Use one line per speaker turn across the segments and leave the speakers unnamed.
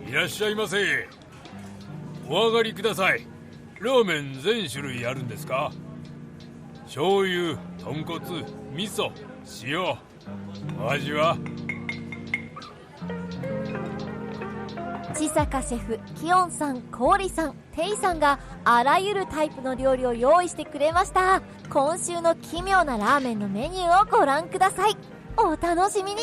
いらっしゃいませ。お上がりください。ラーメン全種類あるんですか？醤油、豚骨、味噌、塩。お味は？
千坂シェフ、キヨンさん、コーリさん、テイさんがあらゆるタイプの料理を用意してくれました。今週の奇妙なラーメンのメニューをご覧ください。お楽しみに。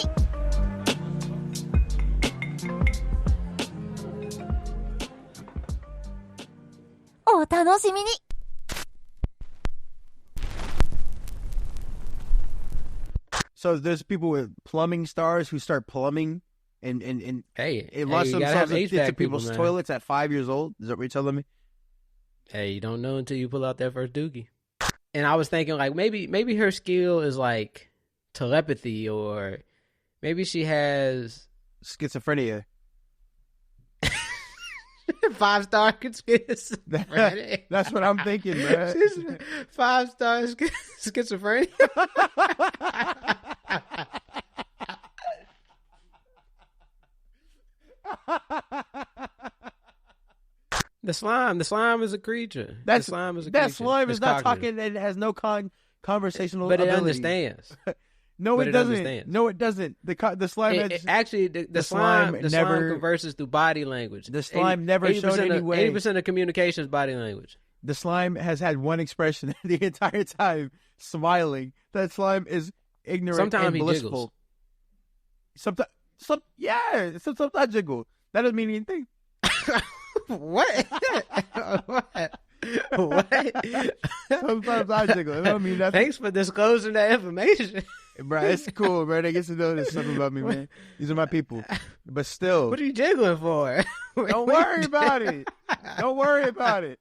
お楽しみに。
So there's people with plumbing stars who start plumbing and launch themselves into people's toilets at 5 years old. Is that what you're telling me?
Hey, you don't know until you pull out that first dookie. And I was thinking, like, maybe her skill is like telepathy, or maybe she has
schizophrenia.
5-star schizophrenia.
That's what I'm thinking, bro.
5-star schizophrenia. The slime is a creature. That slime is
not talking. It has no conversational
but it
ability.
Understands.
No, it doesn't. No, it doesn't. The slime
the slime converses through body language.
The slime never showed any way.
80% of communication is body language.
The slime has had one expression the entire time, smiling. That slime is ignorant
Sometimes
and blissful. Sometimes jiggle. That doesn't mean anything.
What? What?
Sometimes I jiggle. It don't mean nothing.
Thanks for disclosing that information.
Bro, it's cool, bro. They get to know this stuff about me, man. These are my people. But still.
What are you jiggling for?
Don't worry about it. Don't worry about it.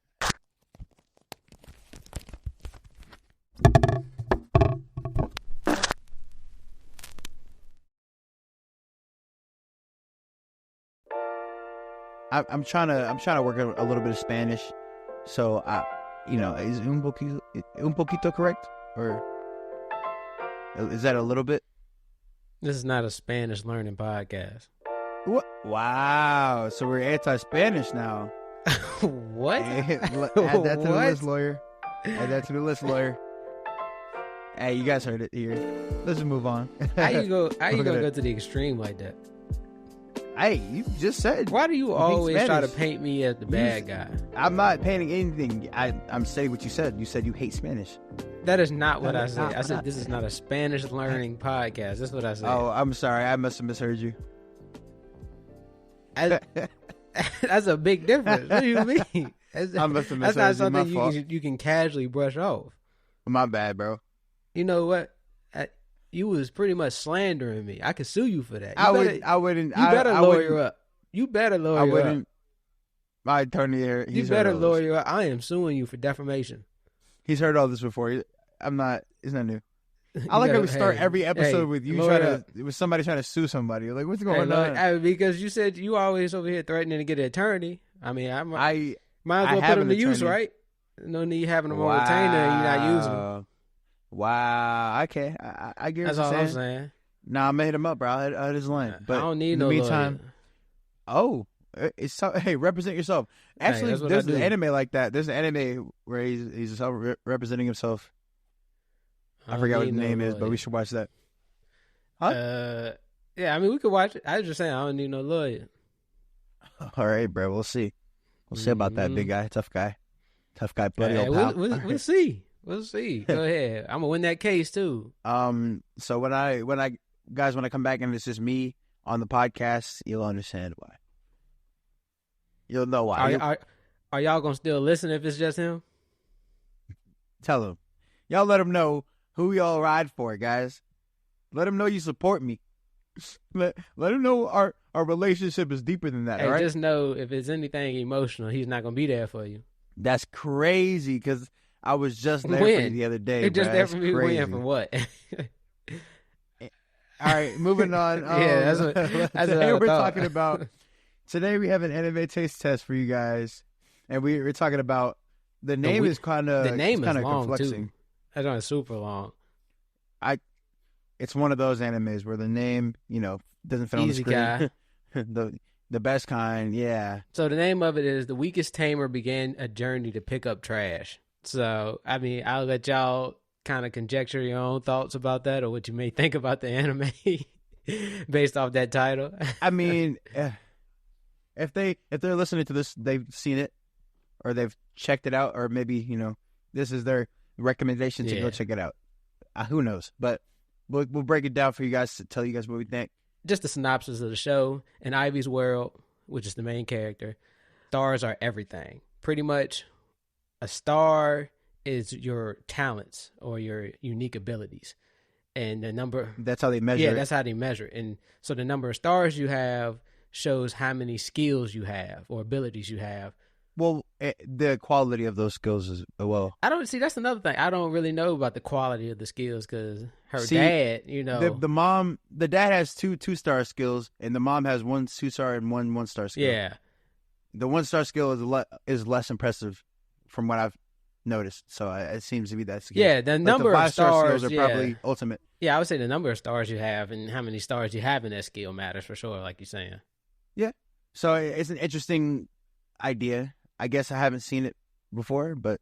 I'm trying to work a little bit of Spanish, so is un poquito correct, or is that a little bit?
This is not a Spanish learning podcast.
What? Wow! So we're anti-Spanish now.
What?
Add that to the list, lawyer. Add that to the list, lawyer. Hey, you guys heard it here. Let's just move on.
How you gonna go to the extreme like that?
Hey, you just said.
Why do you always try to paint me as the bad guy?
I'm not painting anything. I'm saying what you said. You said you hate Spanish.
That is not what I said. I said this is not a Spanish learning podcast. That's what I said.
Oh, I'm sorry. I must have misheard you.
That's a big difference. What do you mean?
I must have misheard you.
That's not something you can casually brush off.
My bad, bro.
You know what? You was pretty much slandering me. I could sue you for that.
I wouldn't.
You better lawyer up. You better lawyer up.
I wouldn't. My attorney here.
You better lawyer up. I am suing you for defamation.
He's heard all this before. I'm not. It's not new. I like how we start every episode with you with somebody trying to sue somebody. Like, what's going on?
Because you said you always over here threatening to get an attorney. I mean, I might as well
have
put him to use, right? No need having him on retainer and you're not using him.
Wow. Okay. I get what
That's
you're
all
saying.
I'm saying.
Nah, I made him up, bro. I had his line. But
I don't need
in the
no
meantime,
lawyer.
hey, represent yourself. Actually,
hey,
there's an anime like that. There's an anime where he's representing himself. I forgot what the name is, but we should watch that.
Huh? Yeah, I mean, we could watch it. I was just saying, I don't need no lawyer.
All right, bro. We'll see. We'll see about that, big guy, tough guy, buddy.
Hey, we'll see. We'll see. Go ahead. I'm gonna win that case too.
So when I come back and it's just me on the podcast, you'll understand why. You'll know why.
Are y'all gonna still listen if it's just him?
Tell him. Y'all let him know who y'all ride for, guys. Let him know you support me. Let him know our relationship is deeper than that.
Hey,
all right?
Just know if it's anything emotional, he's not gonna be there for you.
That's crazy because I was just there for you the other day.
Just there for me. When for what?
All right, moving on.
That's what
today we're talking about. Today we have an anime taste test for you guys, and we're talking about the name is kind of
long
conflicting.
too. That's not super long.
it's one of those animes where the name, doesn't fit on the
Easy
screen.
guy.
the best kind, yeah.
So the name of it is The Weakest Tamer Began a Journey to Pick Up Trash. So, I mean, I'll let y'all kind of conjecture your own thoughts about that or what you may think about the anime based off that title.
I mean, if they're listening to this, they've seen it or they've checked it out, or maybe, this is their recommendation to go check it out. Who knows? But we'll break it down for you guys to tell you guys what we think.
Just a synopsis of the show. In Ivy's world, which is the main character, stars are everything. Pretty much a star is your talents or your unique abilities. And the number...
That's how they measure it.
Yeah, that's how they measure it. And so the number of stars you have shows how many skills you have or abilities you have.
Well, the quality of those skills is, well...
I don't see, that's another thing. I don't really know about the quality of the skills because her dad,
the dad has two 2-star skills, and the mom has 1 2-star and 1 1-star skill.
Yeah.
The 1-star skill is less impressive from what I've noticed. So it seems to be that skill.
Yeah, the number
the
of
5-star
stars
skills are probably ultimate.
Yeah, I would say the number of stars you have and how many stars you have in that skill matters for sure, like you're saying.
Yeah. So it's an interesting idea. I guess I haven't seen it before, but,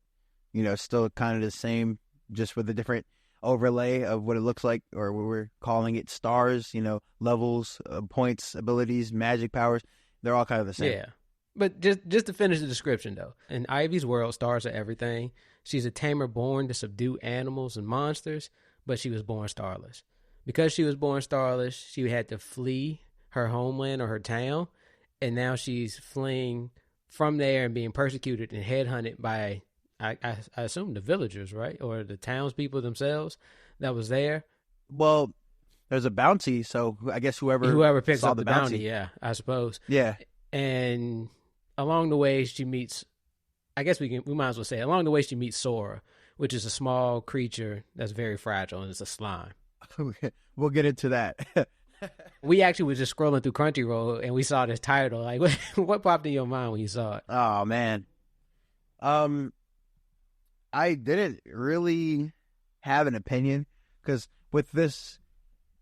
it's still kind of the same, just with a different overlay of what it looks like, or what we're calling it stars, levels, points, abilities, magic powers. They're all kind of the same.
Yeah. But just to finish the description, though. In Ivy's world, stars are everything. She's a tamer born to subdue animals and monsters, but she was born starless. Because she was born starless, she had to flee her homeland or her town, and now she's fleeing from there and being persecuted and headhunted by, I assume, the villagers, right? Or the townspeople themselves that was there.
Well, there's a bounty, so I guess whoever
picks up the bounty, yeah, I suppose.
Yeah.
And along the way, she meets, I guess we might as well say, along the way, she meets Sora, which is a small creature that's very fragile, and it's a slime.
We'll get into that.
We actually was just scrolling through Crunchyroll, and we saw this title. Like, what popped in your mind when you saw it?
Oh, man. I didn't really have an opinion, because with this,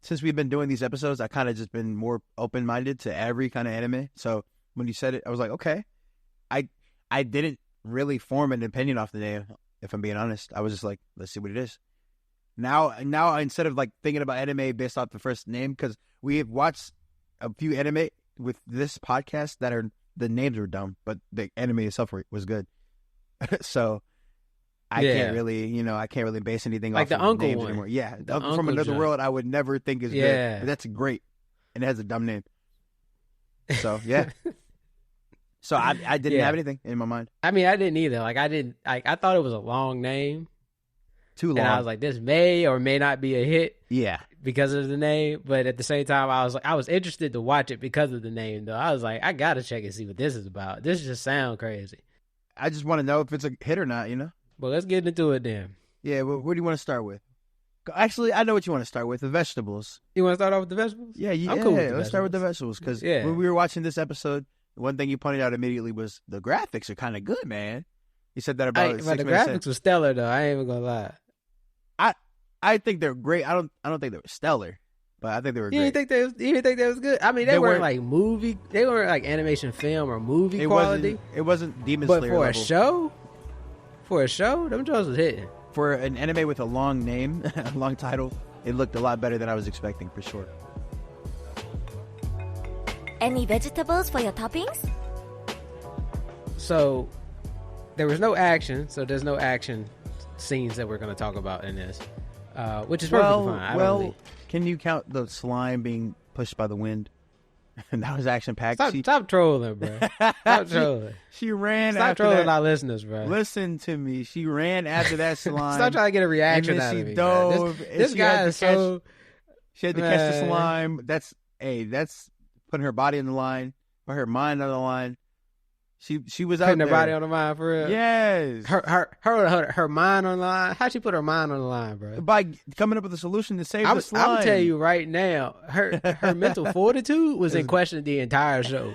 since we've been doing these episodes, I kind of just been more open-minded to every kind of anime. So when you said it, I was like, okay. I didn't really form an opinion off the name, if I'm being honest. I was just like, let's see what it is. Now instead of like thinking about anime based off the first name, because we have watched a few anime with this podcast that the names were dumb, but the anime itself was good. So I can't really base anything
like
off
the
of
uncle
names
one.
anymore. Yeah,
The
Uncle from
Uncle
Another
joint.
World I would never think is good. But that's great, and it has a dumb name. So yeah. So I didn't have anything in my mind.
I mean, I didn't either. Like, I thought it was a long name.
Too long.
And I was like, this may or may not be a hit.
Yeah.
Because of the name, but at the same time, I was interested to watch it because of the name. Though I was like, I gotta check and see what this is about. This just sounds crazy.
I just want to know if it's a hit or not.
But let's get into it then.
Yeah. Well, where do you want to start with? Actually, I know what you want to start with. The vegetables.
You want to start off with the vegetables?
Yeah.
I'm cool with
let's start with the vegetables, because
Yeah.
when we were watching this episode, one thing you pointed out immediately was the graphics are kind of good, man. You said that about
But
6
the
minutes in.
graphics were stellar, though. I ain't even gonna lie.
I think they're great. I don't think they were stellar, but I think they were
You
great.
didn't think that was good? I mean, they weren't like movie. They weren't like animation film or movie quality.
It wasn't Demon
But
Slayer
for
level.
a show, them shows was hitting.
For an anime with a long name, a long title, it looked a lot better than I was expecting, for sure.
Any vegetables for your toppings?
So there was no action, so there's no action scenes that we're going to talk about in this, which is perfectly fine.
Can you count the slime being pushed by the wind? And that was action packed.
Stop trolling, bro. Stop trolling.
She ran.
Stop
after
trolling
that.
our listeners, bro.
Listen to me. She ran after that slime.
Stop trying to get a reaction
and then
out
she
of me.
dove.
Bro.
and
This
she
guy
had to
is so.
She had to catch the
Man.
slime. That's putting her body on the line, or her mind on the line. She was out
Putting
there.
her body on the line for real.
Yes.
Her mind on the line. How'd she put her mind on the line, bro?
By coming up with a solution to save the slime.
I'm gonna tell you right now, her mental fortitude was in question the entire show.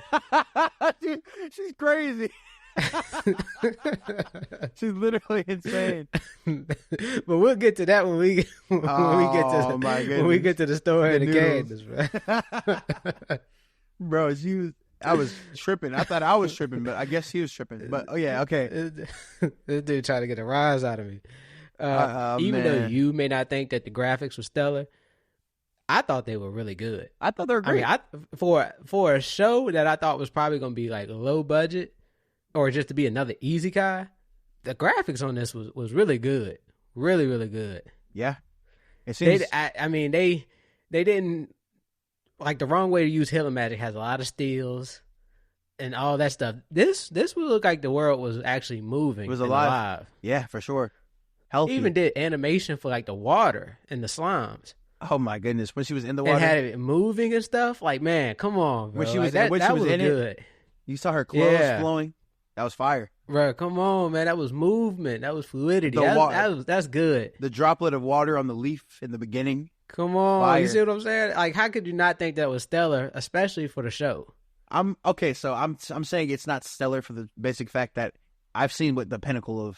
She's crazy. She's literally insane.
But we'll get to that when we get when we get to the story of the characters, bro.
Bro, I was tripping. I thought I was tripping, but I guess he was tripping. But oh yeah, okay.
This dude trying to get a rise out of me. Even though you may not think that the graphics were stellar, I thought they were really good.
I thought they were great.
I mean, for a show that I thought was probably going to be like low budget or just to be another easy guy, the graphics on this was really good, really really good.
Yeah, it seems.
They didn't like the wrong way to use healing magic. Has a lot of steals and all that stuff. This would look like the world was actually moving.
It was alive. Yeah, for sure. Healthy.
Even did animation for like the water and the slimes.
Oh my goodness! When she was in the water
and had it moving and stuff, like man, come on, bro.
When she was
that
was in
good.
You saw her clothes flowing. That was fire,
bro. Come on, man. That was movement. That was fluidity. That's good.
The droplet of water on the leaf in the beginning.
Come on,
fire.
You see what I'm saying? Like, how could you not think that was stellar, especially for the show?
I'm saying it's not stellar for the basic fact that I've seen what the pinnacle of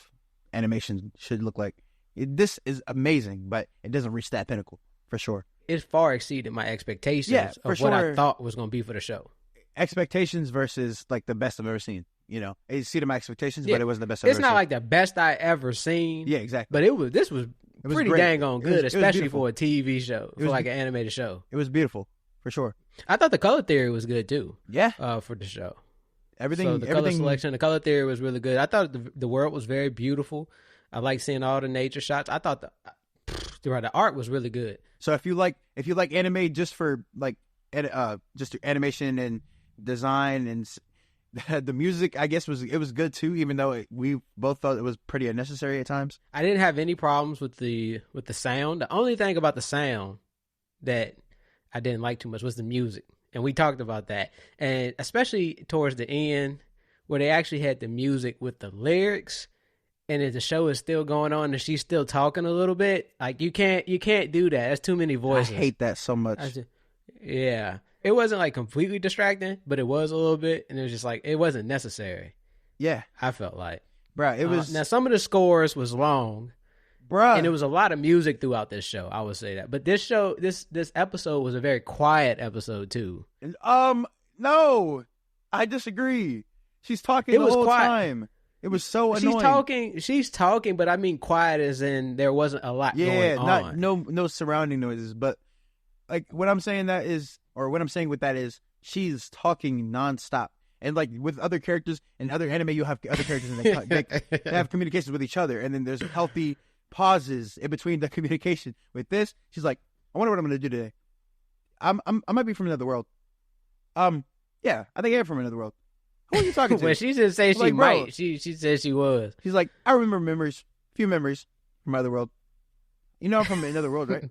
animation should look like. This is amazing, but it doesn't reach that pinnacle. For sure.
It far exceeded my expectations of what I thought was going to be for the show.
Expectations versus like the best I've ever seen. You know, it exceeded my expectations, but it wasn't the best I've ever seen.
It's not like the best I ever seen.
Yeah, exactly.
But this was pretty
great.
dang on good, especially for a TV show, for like an animated show.
It was beautiful, for sure.
I thought the color theory was good too.
Yeah.
For the show.
Everything.
Color selection, the color theory was really good. I thought the world was very beautiful. I like seeing all the nature shots. I thought the art was really good.
So if you like anime just for like just animation and design and the music, I guess it was good too, even though we both thought it was pretty unnecessary at times.
I didn't have any problems with the sound. The only thing about the sound that I didn't like too much was the music, and we talked about that. And especially towards the end, where they actually had the music with the lyrics. And if the show is still going on and she's still talking a little bit, like you can't do that. That's too many voices.
I hate that so much.
Yeah. It wasn't like completely distracting, but it was a little bit. And it was just like, it wasn't necessary.
Yeah.
I felt like.
Bruh, it was.
Now, some of the scores was long.
Bruh.
And there was a lot of music throughout this show. I would say that. But this show, this episode was a very quiet episode too.
No. I disagree. She's talking the whole time. It was so annoying.
She's talking, but I mean quiet as in there wasn't a lot going on.
No surrounding noises. But like what I'm saying with that is she's talking nonstop. And like with other characters in other anime, you have other characters and they have communications with each other, and then there's healthy pauses in between the communication. With this, she's like, I wonder what I'm gonna do today. I might be from another world. Yeah, I think I'm from another world. Who are you talking to?
Well, she didn't say she might. She said she was.
She's like, I remember few memories from my other world. You know I'm from another world, right?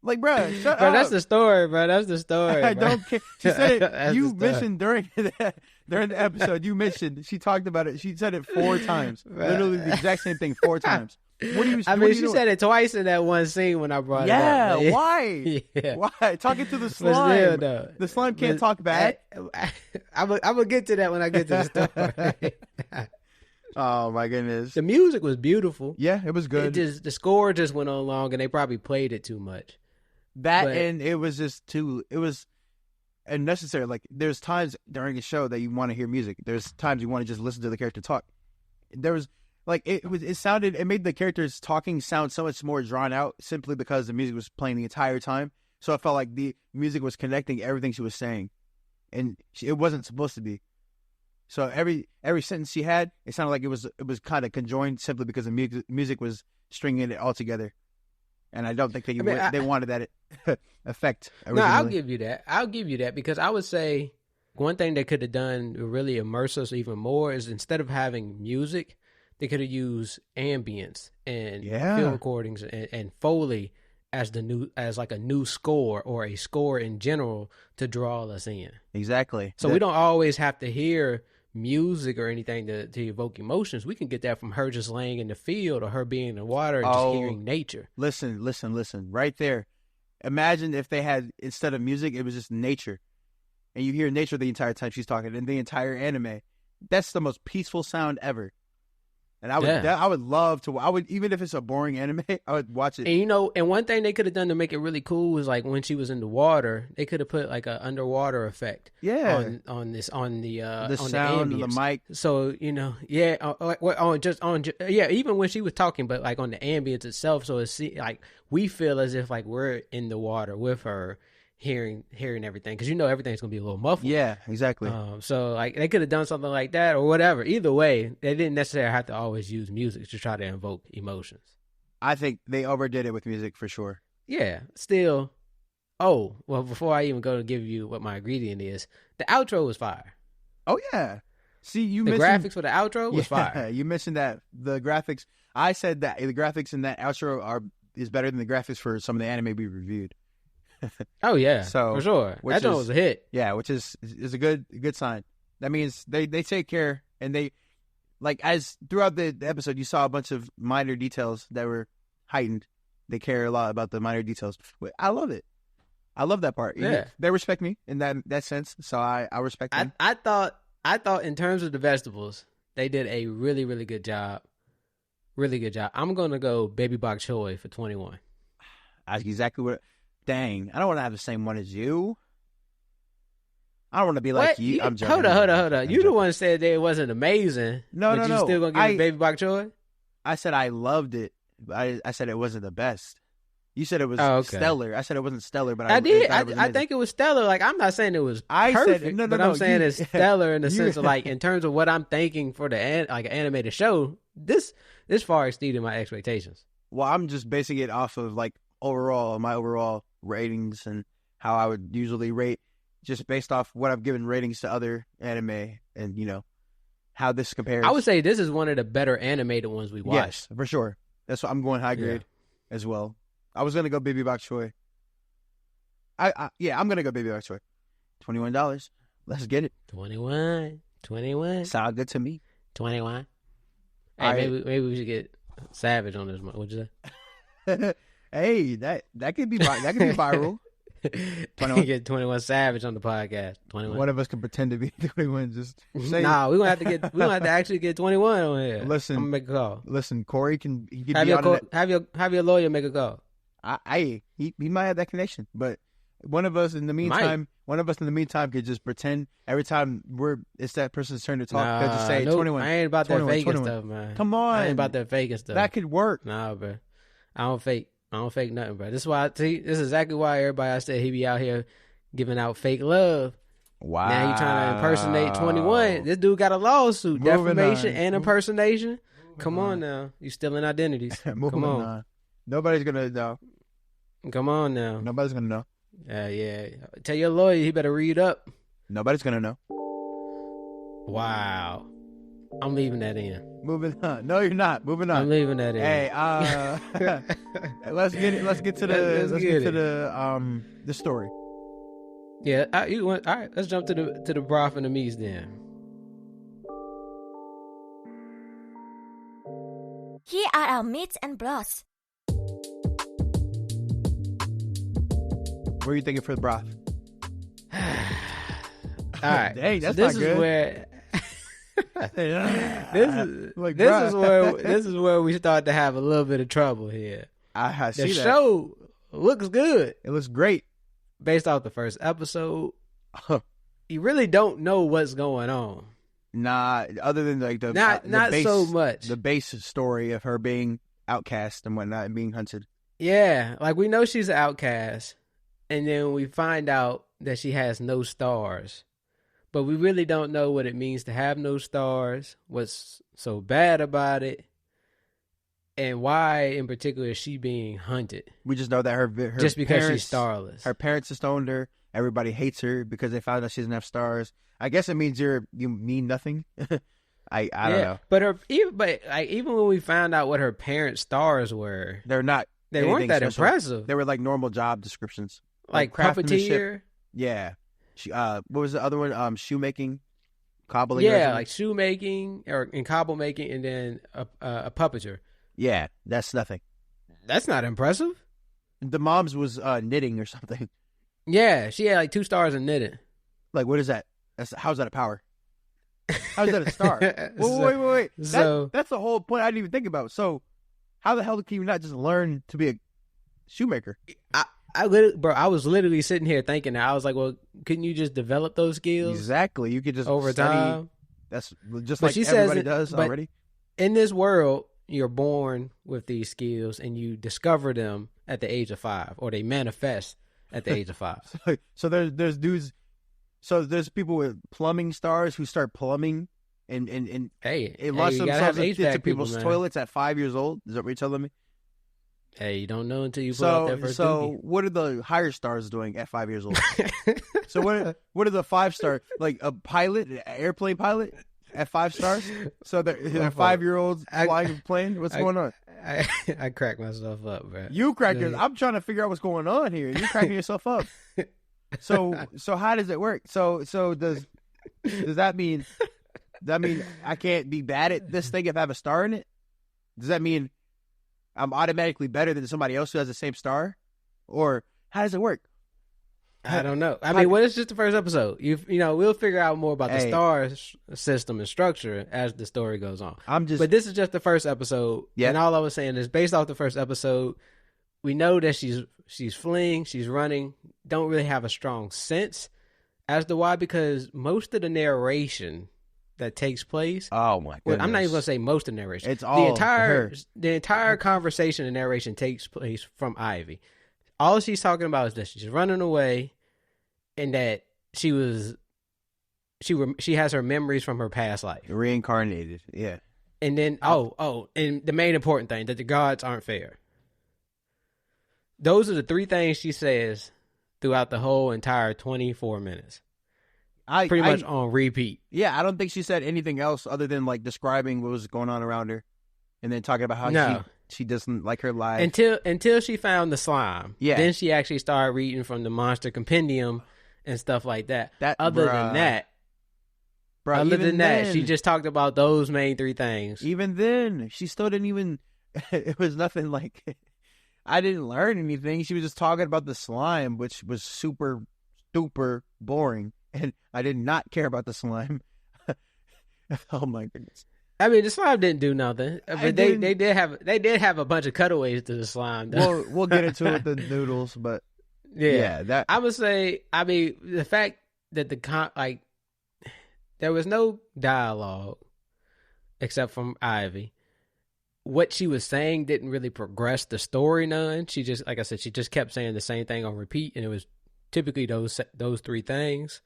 Like, bro, shut up.
That's the story, bro. That's the story.
I don't care. She said it. You mentioned during the episode. She talked about it. She said it 4 times. Literally the exact same thing 4 times. What do you?
She said it twice in that one scene when I brought it up.
Yeah, why? Yeah. Why? Talking to the slime. The slime can't talk back.
I'm gonna get to that when I get to the story.
Oh my goodness.
The music was beautiful.
Yeah, it was good.
The score just went on long, and they probably played it too much.
And it was just it was unnecessary. Like there's times during a show that you want to hear music. There's times you want to just listen to the character talk. There was. Like it made the characters talking sound so much more drawn out simply because the music was playing the entire time. So I felt like the music was connecting everything she was saying, and it wasn't supposed to be. So every sentence she had, it sounded like it was kind of conjoined simply because the music was stringing it all together. And I don't think they wanted that effect originally.
No, I'll give you that because I would say one thing they could have done to really immerse us even more is instead of having music, they could have used ambience and field recordings and Foley as like a new score or a score in general to draw us in.
Exactly.
So we don't always have to hear music or anything to evoke emotions. We can get that from her just laying in the field or her being in the water and just hearing nature.
Listen. Right there. Imagine if they had, instead of music, it was just nature. And you hear nature the entire time she's talking in the entire anime. that's the most peaceful sound ever. And I would love to. I would, even if it's a boring anime, I would watch it.
And you know, and one thing they could have done to make it really cool was like when she was in the water, they could have put like an underwater effect.
Yeah.
On the
sound,
the
the mic.
So you know, yeah, even when she was talking, but like on the ambience itself, so it's like we feel as if like we're in the water with her, hearing everything, because you know everything's gonna be a little muffled.
Yeah, exactly.
So like they could have done something like that or whatever. Either way, they didn't necessarily have to always use music to try to invoke emotions.
I think they overdid it with music for sure.
Yeah, still. Oh, well, before I even go to give you what my ingredient is, the outro was fire.
Oh yeah. See,
the graphics for the outro was fire.
You mentioned that the graphics. I said that the graphics in that outro is better than the graphics for some of the anime we reviewed.
Oh yeah,
so
for sure. That joint was a hit.
Yeah, which is a good sign. That means they take care, and they, like, as throughout the episode you saw a bunch of minor details that were heightened. They care a lot about the minor details. I love it. I love that part.
Yeah,
they respect me in that sense, so I respect them.
I thought in terms of the vegetables, they did a really, really good job. Really good job. I'm gonna go baby bok choy for 21.
That's exactly what. Dang, I don't want to have the same one as you. I don't want to be like you. I'm joking.
Hold on. You the one said that it wasn't amazing.
No.
You still gonna give it baby bok choy?
I said I loved it. But I said it wasn't the best. You said it was stellar. I said it wasn't stellar, but
I did. I think it was stellar. Like, I'm not saying it was perfect, but I'm saying it's stellar in the sense of like in terms of what I'm thinking for the animated show. This far exceeded my expectations.
Well, I'm just basing it off of like my overall ratings and how I would usually rate, just based off what I've given ratings to other anime, and you know how this compares.
I would say this is one of the better animated ones we watched.
Yes, for sure. That's what I'm going high grade as well. I was gonna go baby bok choy. I'm gonna go baby bok choy. $21. Let's get it.
21.
Sound good to me.
21. Hey, maybe we should get Savage on this one. What'd you
say? Hey, that could be viral.
21. Get 21 Savage on the podcast. 21.
One of us can pretend to be 21. Just say
nah, we're gonna have to actually get 21 on here.
Listen,
I'm gonna make a call.
Listen, Corey can
have your lawyer make a call.
He might have that connection, but one of us in the meantime could just pretend every time it's that person's turn to talk. Could just say 21.
I ain't about that faking stuff, man.
Come on,
I ain't about that faking stuff.
That could work.
Nah, bro. I don't fake nothing, bro. This is why. This is exactly why everybody I said he be out here giving out fake love.
Wow.
Now he trying to impersonate 21. This dude got a lawsuit, defamation and impersonation. Come on now, you stealing identities. Come on.
Nobody's gonna know.
Come on now.
Nobody's gonna know.
Yeah. Tell your lawyer he better read up.
Nobody's gonna know.
Wow. I'm leaving that in.
Moving on. No, you're not. Moving on.
I'm leaving that in.
Hey, let's get to the story.
Yeah. All right. Let's jump to the broth and the meats then.
Here are our meats and broths.
What are you thinking for the broth?
All right.
Dang, that's
so this
not good.
Is where this is where we start to have a little bit of trouble here.
I see
the
that.
show looks good.
It looks great.
Based off the first episode, you really don't know what's going on.
Nah, other than like the base,
so much
the base story of her being outcast and whatnot and being hunted.
Yeah, like we know she's an outcast, and then we find out that she has no stars. But we really don't know what it means to have no stars, what's so bad about it, and why in particular is she being hunted.
We just know that her
just because
parents,
she's starless.
Her parents just owned her. Everybody hates her because they found out she doesn't have stars. I guess it means you mean nothing. I don't know.
But even when we found out what her parents' stars were,
they
weren't that
special.
Impressive.
They were like normal job descriptions,
like puppeteer.
Yeah. What was the other one? Shoemaking, cobbling.
Yeah, like shoemaking and cobble making, and then a puppeteer.
Yeah, that's nothing.
That's not impressive.
The mom's was knitting or something.
Yeah, she had like 2 stars in knitting.
Like, what is that? How's that a power? How's that a star? Wait.
So
that's the whole point I didn't even think about. So how the hell can you not just learn to be a shoemaker?
I was literally sitting here thinking that. I was like, well, couldn't you just develop those skills?
Exactly. You could just
over
study.
time.
That's just
But
like
she
everybody
says
does already.
In this world, you're born with these skills and you discover them at the age of 5, or they manifest at the age of 5.
So there's dudes. So there's people with plumbing stars who start plumbing and launch themselves into people's toilets at 5 years old. Is that what you're telling me?
Hey, you don't know until you pull out that first dookie.
What are the higher stars doing at 5 years old? So what are the 5-star, like a pilot, an airplane pilot at 5 stars? So they're 5-year-olds flying a plane? What's going on?
I crack myself up, bro.
You crack yourself. I'm trying to figure out what's going on here. You're cracking yourself up. So how does it work? So does that mean I can't be bad at this thing if I have a star in it? Does that mean I'm automatically better than somebody else who has the same star? Or how does it work?
I don't know. I mean, it's just the first episode. We'll figure out more about the star system and structure as the story goes on. But this is just the first episode. Yeah. And all I was saying is, based off the first episode, we know that she's fleeing, she's running, don't really have a strong sense as to why, because most of the narration that takes place.
Oh my goodness!
Well, I'm not even gonna say most of the narration.
It's all
the entire conversation and narration takes place from Ivy. All she's talking about is that she's running away, and that she has her memories from her past life,
reincarnated. Yeah.
And then and the main important thing, that the gods aren't fair. Those are the 3 things she says throughout the whole entire 24 minutes. Pretty much on repeat.
Yeah, I don't think she said anything else other than like describing what was going on around her, and then talking about how she doesn't like her life
until she found the slime. Yeah, then she actually started reading from the Monster Compendium and stuff like that. Other than that, she just talked about those main 3 things.
Even then, she still didn't even. It was nothing like. I didn't learn anything. She was just talking about the slime, which was super boring. And I did not care about the slime. Oh my goodness!
I mean, the slime didn't do nothing, but they did have a bunch of cutaways to the slime.
We'll get into it with the noodles, but that
I would say. I mean, the fact that there was no dialogue except from Ivy. What she was saying didn't really progress the story none. She just, like I said, she just kept saying the same thing on repeat, and it was typically those 3 things.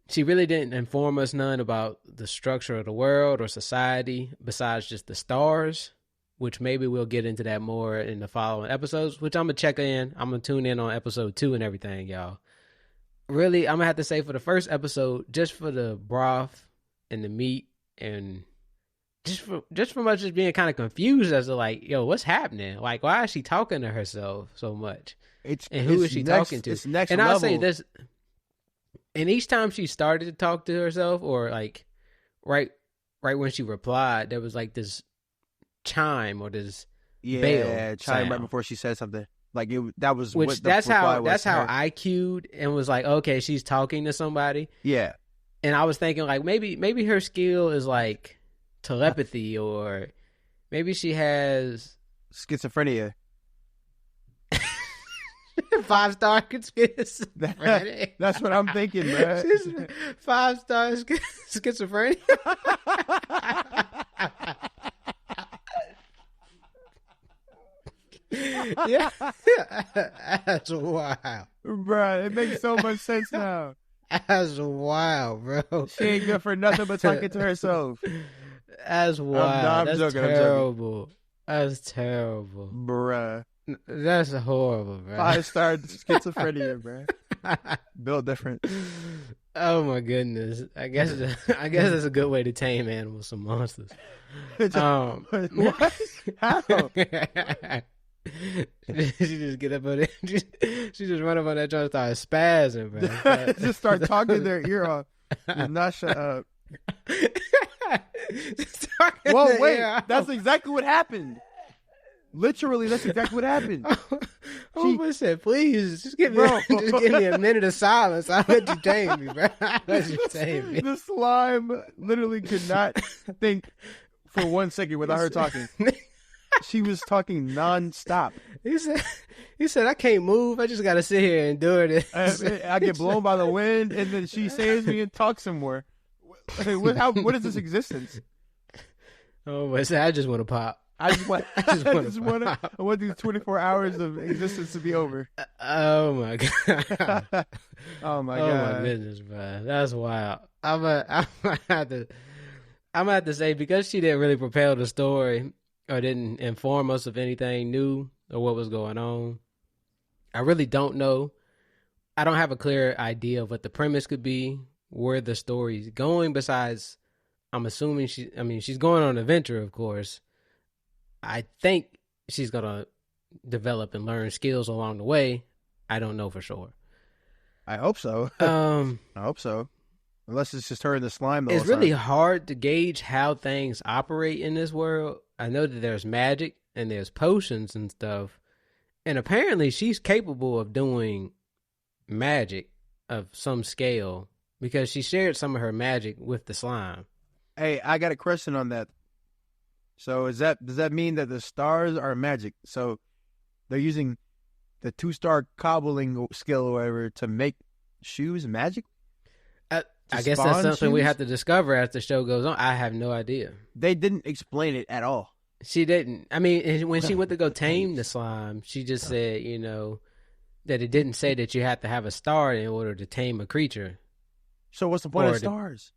She really didn't inform us none about the structure of the world or society besides just the stars, which maybe we'll get into that more in the following episodes, which I'm going to check in. I'm going to tune in on episode 2 and everything, y'all. Really, I'm going to have to say for the first episode, just for the broth and the meat and just from us just being kind of confused as to like, yo, what's happening? Like, why is she talking to herself so much? Who is she talking to?
It's next
and
level.
I'll say this. And each time she started to talk to herself, or like right when she replied, there was like this chime or this bell
chime
sound.
Right before she said something. Like that was
which
what the
that's how
was
that's how
her.
I cued and was like, okay, she's talking to somebody.
Yeah.
And I was thinking like maybe her skill is like telepathy, or maybe she has
schizophrenia.
5-star schizophrenia.
That's what I'm thinking, man.
5-star schizophrenia. Yeah, that's wild,
bro. It makes so much sense now.
That's wild, bro.
She ain't good for nothing but talking to herself.
That's wild.
I'm
That's
joking,
terrible. That's terrible,
bruh.
That's horrible, bro.
5-star schizophrenia, bro. Built different.
Oh my goodness. I guess that's a good way to tame animals, some monsters.
What? How?
She just get up on it. She just run up on that joint and start spazzing, bro.
Just start talking their ear off. Just not shut up. Well, wait. That's exactly what happened. Literally, that's exactly what happened.
I said, please, just give me a minute of silence. I'll let you tame me, bro. I'll let you tame me.
The slime literally could not think for 1 second without her talking. She was talking nonstop.
He said, I can't move. I just got to sit here and endure this.
I get blown by the wind, and then she saves me and talks some more. What is this existence?
Oh, I just want to pop.
I want these 24 hours of existence to be over.
Oh my god!
Oh my
goodness, bro, that's wild. I'm gonna have to say, because she didn't really propel the story or didn't inform us of anything new or what was going on. I really don't know. I don't have a clear idea of what the premise could be, where the story's going. Besides, I'm assuming she's going on an adventure, of course. I think she's going to develop and learn skills along the way. I don't know for sure.
I hope so. I hope so. Unless it's just her and the slime.
It's really hard to gauge how things operate in this world. I know that there's magic and there's potions and stuff. And apparently she's capable of doing magic of some scale because she shared some of her magic with the slime.
Hey, I got a question on that. So does that mean that the stars are magic? So they're using the 2-star cobbling skill or whatever to make shoes magic?
I guess that's something we have to discover as the show goes on. I have no idea.
They didn't explain it at all.
She didn't. I mean, when she went to go tame the slime, she just said, that it didn't say that you have to have a star in order to tame a creature.
So what's the point of stars?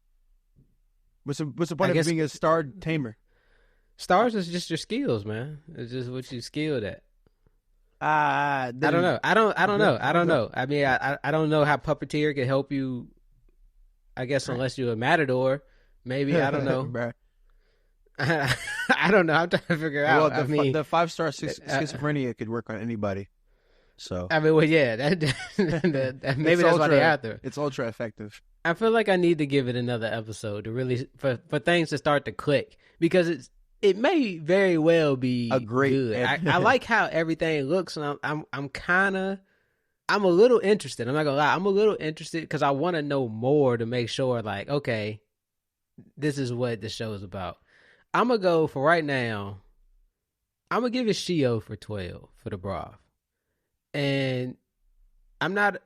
What's the point of being a star tamer?
Stars is just your skills, man. It's just what you skilled at.
I
don't know. I don't know. I mean, I don't know how puppeteer can help you. I guess unless you're a matador, maybe. I don't know. I don't know. I'm trying to figure out.
Well, the 5-star schizophrenia could work on anybody. So
I mean, well, yeah, maybe that's why they're out there.
It's ultra effective.
I feel like I need to give it another episode to really for things to start to click, because it may very well be
a great
good. I like how everything looks, and I'm a little interested. I'm not gonna lie, I'm a little interested because I want to know more to make sure, like, okay, this is what the show is about. I'm gonna go for right now. I'm gonna give it Shio for 12 for the broth, and I'm not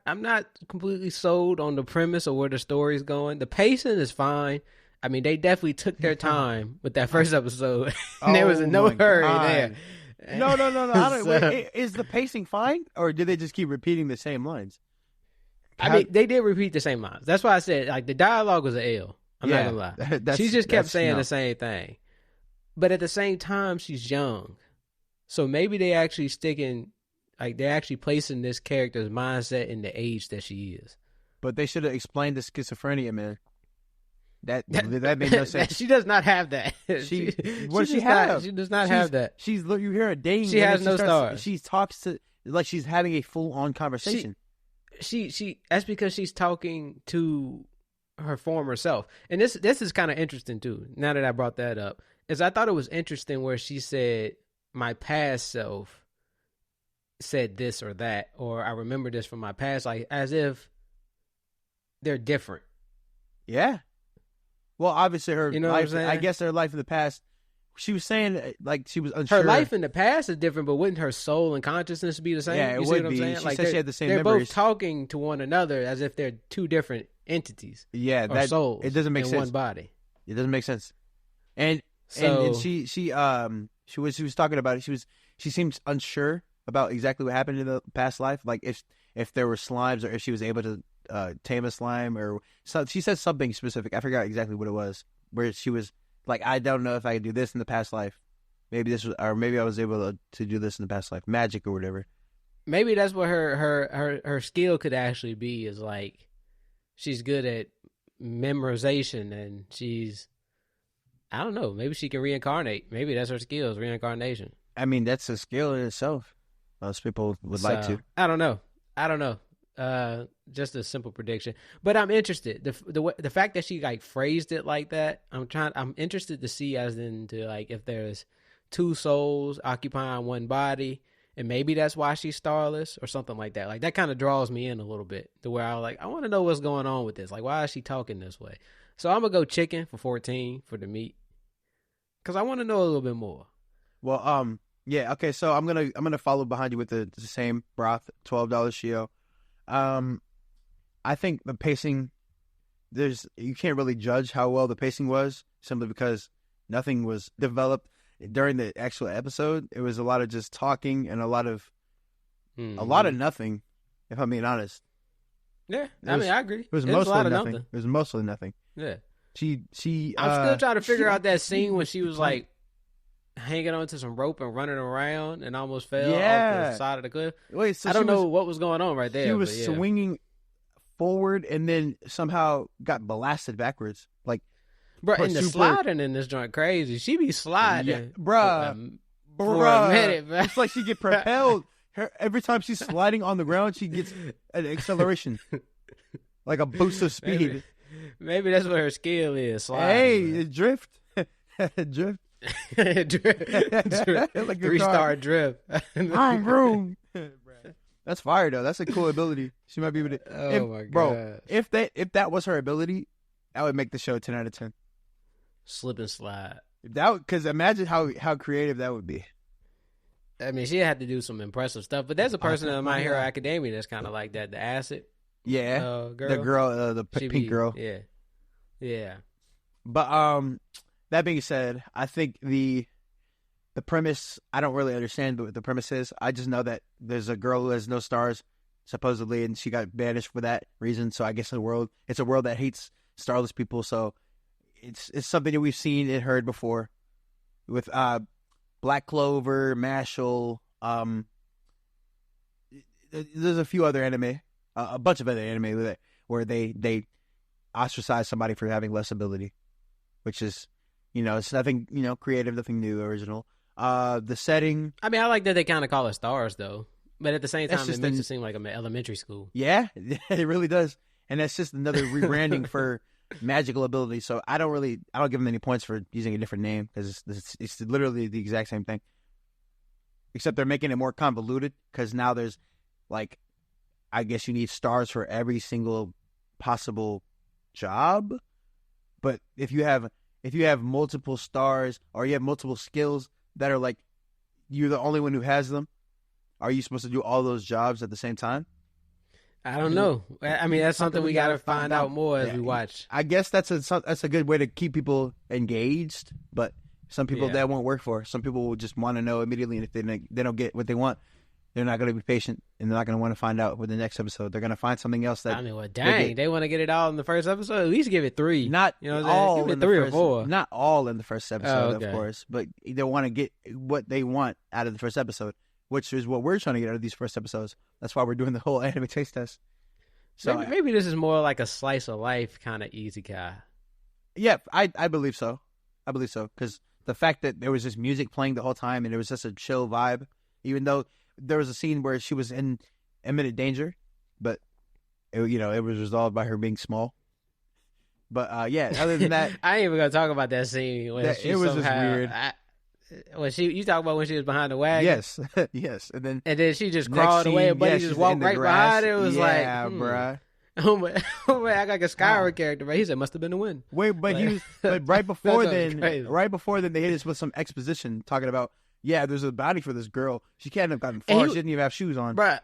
completely sold on the premise or where the story's going. The pacing is fine. I mean, they definitely took their time with that first episode. And there was no hurry there.
No. Wait, is the pacing fine, or did they just keep repeating the same lines?
I mean, they did repeat the same lines. That's why I said, like, the dialogue was an L. I'm not gonna lie. She just kept saying the same thing. But at the same time, she's young. So maybe they actually they're actually placing this character's mindset in the age that she is.
But they should have explained the schizophrenia, man. That made no sense.
She does not have that.
She does not have that. You hear her ding.
She has no stars.
She talks to like she's having a full on conversation.
She that's because she's talking to her former self. And this is kind of interesting too. Now that I brought that up, is I thought it was interesting where she said, "My past self said this or that," or "I remember this from my past," like as if they're different.
Yeah. Well, obviously her
life,
what I'm saying? I guess her life in the past, she was saying like she was unsure.
Her life in the past is different, but wouldn't her soul and consciousness be the same?
Yeah, it would be. She said she had the same memories.
They're both talking to one another as if they're two different entities.
Yeah,
or souls.
It doesn't make sense.
In one body.
It doesn't make sense. And she was talking about it. She seemed unsure about exactly what happened in the past life, like if there were slimes or if she was able to tame a slime or so. She said something specific. I forgot exactly what it was. Where she was like, I don't know if I could do this in the past life. Maybe I was able to do this in the past life, magic or whatever.
Maybe that's what her skill could actually be. Is like she's good at memorization, and I don't know. Maybe she can reincarnate. Maybe that's her skill, is reincarnation.
I mean, that's a skill in itself. Most people would like to.
I don't know. Just a simple prediction, but I'm interested. The fact that she like phrased it like that, I'm interested to see as into like if there's two souls occupying one body, and maybe that's why she's starless or something like that. Like that kind of draws me in a little bit to where I want to know what's going on with this. Like, why is she talking this way? So I'm gonna go chicken for 14 for the meat because I want to know a little bit more.
Well, yeah, okay. So I'm gonna follow behind you with the same broth, $12 Shio. I think the pacing, you can't really judge how well the pacing was simply because nothing was developed during the actual episode. It was a lot of just talking and a lot of nothing, if I'm being honest.
Yeah, I agree.
It was mostly nothing. It was mostly nothing.
Yeah.
She
I'm still trying to figure out that scene when she was like hanging onto some rope and running around and almost fell off the side of the cliff.
Wait, so
I don't know what was going on right there.
She was swinging forward and then somehow got blasted backwards. Like,
bro, and the sliding in this joint crazy. She be sliding,
bruh.
For a minute, bro.
It's like she get propelled. Every time she's sliding on the ground, she gets an acceleration, like a boost of speed.
Maybe that's what her skill is. Sliding,
hey, drift, drift.
Like 3-star drift.
I'm room. That's fire though. That's a cool ability. She might be able to.
My god,
bro! If that was her ability, that would make the show 10 out of 10.
Slip and slide.
Because imagine how creative that would be.
I mean, she had to do some impressive stuff. But there's a person in My Hero Academia that's kind of like that. The acid.
Yeah,
girl.
The girl, the pink girl.
Yeah.
But that being said, I think the premise, I don't really understand what the premise is. I just know that there's a girl who has no stars, supposedly, and she got banished for that reason. So I guess it's a world that hates starless people. So it's something that we've seen and heard before with Black Clover, Mashal. There's a few other anime, a bunch of other anime where they ostracize somebody for having less ability, which is, it's nothing, creative, nothing new, original. The setting.
I mean, I like that they kind of call it stars, though. But at the same time, it makes it seem like an elementary school.
Yeah, it really does. And that's just another rebranding for magical ability. So I don't give them any points for using a different name because it's literally the exact same thing. Except they're making it more convoluted because now there's, like, I guess you need stars for every single possible job. But if you have multiple stars or you have multiple skills that are like you're the only one who has them, are you supposed to do all those jobs at the same time?
I don't know. I mean, that's something we got to find out more as we watch.
I guess that's a good way to keep people engaged, but some people that won't work for. Some people will just want to know immediately, and if they don't get what they want, they're not going to be patient, and they're not going to want to find out with the next episode. They're going to find something else that.
I mean, well, dang, they want to get it all in the first episode. At least give it 3.
Not all
give it
in
3
the
or 4.
Not all in the first episode, of course, but they want to get what they want out of the first episode, which is what we're trying to get out of these first episodes. That's why we're doing the whole anime taste test. So
maybe this is more like a slice of life kind of isekai.
Yeah, I believe so. I believe so because the fact that there was this music playing the whole time and it was just a chill vibe, even though there was a scene where she was in imminent danger, but it was resolved by her being small. But other than that,
I ain't even gonna talk about that scene. It was just weird. You talk about when she was behind the wagon?
Yes, yes, and then
she just crawled away, and Buddy just walked right behind her. It was
bruh.
Oh man, I act like a Skyrim character, but he said must have been the wind.
Wait, but right before then, they hit us with some exposition talking about there's a body for this girl. She can't have gotten far. She didn't even have shoes on.
Bruh,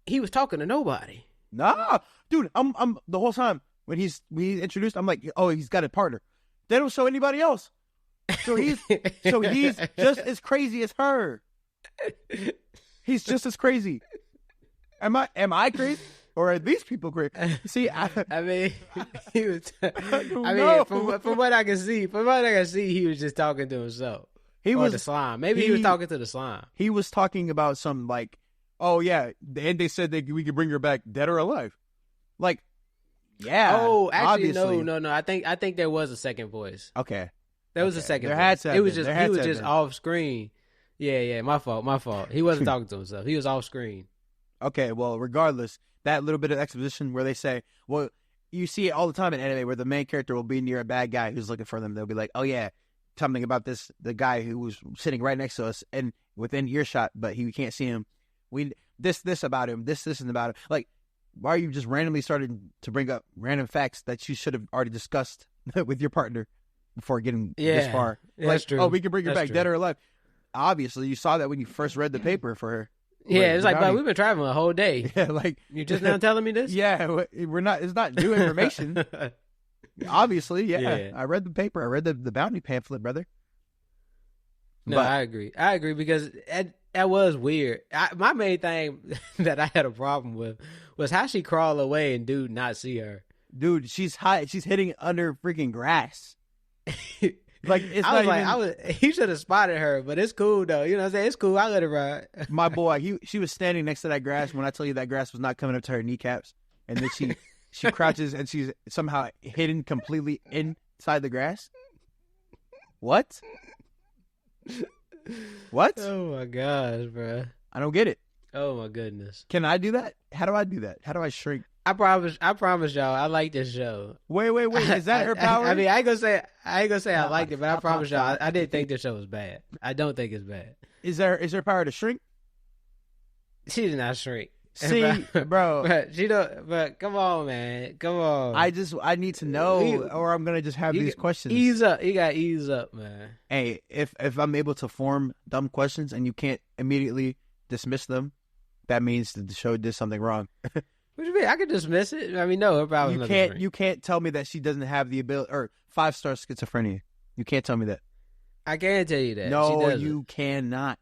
he was talking to nobody.
Nah, dude, I'm the whole time when he's introduced, I'm like, oh, he's got a partner. They don't show anybody else. So he's just as crazy as her. He's just as crazy. Am I crazy? Or are these people crazy? See,
I mean, he was.
I
mean, from what I can see, he was just talking to himself.
He was
the slime. Maybe he was talking to the slime.
He was talking about some like, oh yeah, and they said that we could bring her back dead or alive. Like, yeah.
Oh, actually,
obviously.
no. I think there was a second voice.
Okay.
There was a second voice.
Had to have
it was
been.
just he was just off screen. Yeah, my fault. He wasn't talking to himself. He was off screen.
Okay, well, regardless, that little bit of exposition where they say, well, you see it all the time in anime where the main character will be near a bad guy who's looking for them. They'll be like, oh yeah, something about the guy who was sitting right next to us and within earshot, but we can't see him. This about him, this and about him. Like, why are you just randomly starting to bring up random facts that you should have already discussed with your partner before getting this far?
Yeah,
like,
that's true.
oh, we can bring her
That's
back,
true.
dead or alive. Obviously, you saw that when you first read the paper for her.
Yeah, it's like,
Bounty.
but we've been traveling a whole day.
Yeah, like
You just now telling me this?
Yeah, we're not. It's not new information. Obviously, yeah.
Yeah.
I read the paper. I read the bounty pamphlet, brother.
No,
But-
I agree because that was weird. My main thing that I had a problem with was how she crawled away and dude not see her.
Dude, she's high. She's hitting under freaking grass. Like it's
I
not
was
even,
like, he should have spotted her, but it's cool though. You know what I'm saying? It's cool. I let her ride.
my boy. She was standing next to that grass when I tell you that grass was not coming up to her kneecaps, and then she crouches and she's somehow hidden completely inside the grass. What? What?
Oh my gosh, bro.
I don't get it.
Oh my goodness.
Can I do that? How do I do that? How do I shrink?
I promise y'all, I like this show.
Wait. Is that her power?
I mean, I ain't gonna say I liked it, but I promise y'all, I didn't think this show was bad. I don't think it's bad.
Is there power to shrink?
She did not shrink.
See, bro.
But she don't. But come on, man. Come on.
I need to know, or I'm gonna just have these questions.
Ease up. You got to ease up, man.
Hey, if I'm able to form dumb questions and you can't immediately dismiss them, that means that the show did something wrong.
What do you mean? I could dismiss it. I mean, no, her power.
You can't tell me that she doesn't have the ability or 5-star schizophrenia. You can't tell me that.
I can tell you that.
No,
she doesn't.
you cannot.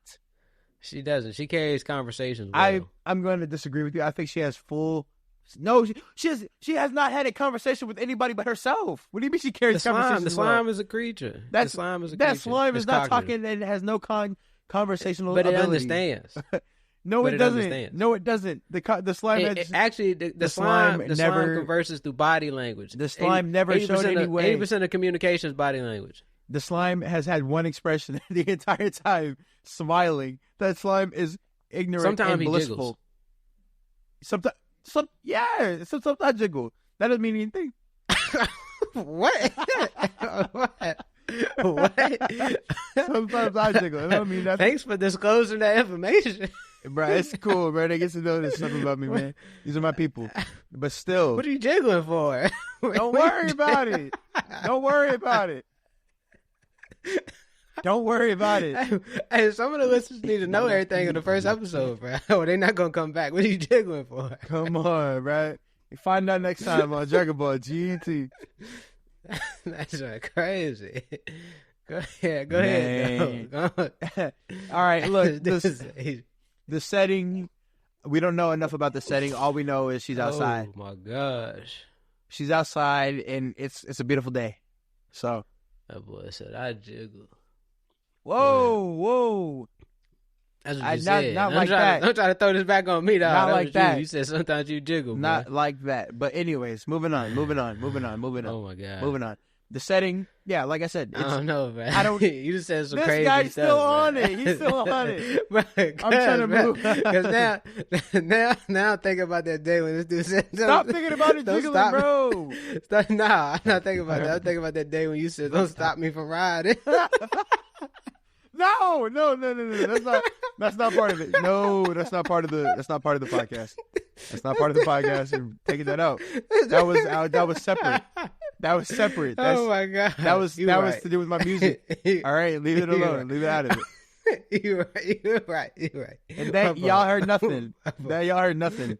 She doesn't. She carries conversations well.
I'm going to disagree with you. I think she has full. No, she has not had a conversation with anybody but herself. What do you mean she carries conversations?
The slime is a creature.
The
slime is a
that
creature.
slime is
It's
not
cognitive.
talking and has no conversational
But it
ability.
understands.
No,
But
it
it
doesn't.
understands.
No, it doesn't. The slime has,
Actually, the slime
never
converses through body language.
The slime never showed any way.
80% of communication is body language.
the slime has had one expression the entire time, smiling. That slime is ignorant
Sometimes
and
he
blissful. Sometimes, sometimes jiggle. That doesn't mean anything.
What? What?
Sometimes I jiggle. That don't mean nothing.
Thanks for disclosing that information.
Bro, it's cool, bro. They get to know this stuff about me, man. These are my people. But still,
What are you jiggling for?
don't worry about it. Don't worry about it. Don't worry about it.
Hey, some of the listeners need to know everything in the first episode, bro. Or they're not gonna come back. What are you jiggling for?
Come on, bro. Find out next time on Dragon Ball GNT.
That's crazy. Go ahead. Go ahead. Go on.
All right, look,
This is-
the setting, we don't know enough about the setting. All we know is she's outside.
Oh my gosh.
She's outside, and it's a beautiful day. So,
That boy said I jiggle.
whoa.
That's what
I-
you
not-
said.
not
Don't
like
try
that.
Don't try to throw this back on me, dog.
Not
That
like
was
that.
You said sometimes you jiggle,
Not
bro.
like that. But anyways, moving on.
Oh my god.
Moving on. The setting, yeah, like I said,
I
it's,
don't know, man.
I don't-
You just said some
This
crazy
guy's
stuff.
still
bro.
on it. He's still on it.
Bro,
I'm trying to move.
Because now I'm thinking about that day when this dude said,
Stop thinking about it,
Don't
jiggling,
stop.
bro.
Nah, I'm not thinking about that. I'm thinking about that day when you said, "Don't stop me from riding."
No. That's not part of it. No, that's not part of the podcast. That's not part of the podcast. You're taking that out. That was separate. That was separate.
Oh my god.
That was
You
was
right.
to do with my music. All right, leave it
You're
alone.
right.
Leave it out of it.
You're right.
And that
My
y'all
fault.
heard nothing. That y'all heard nothing.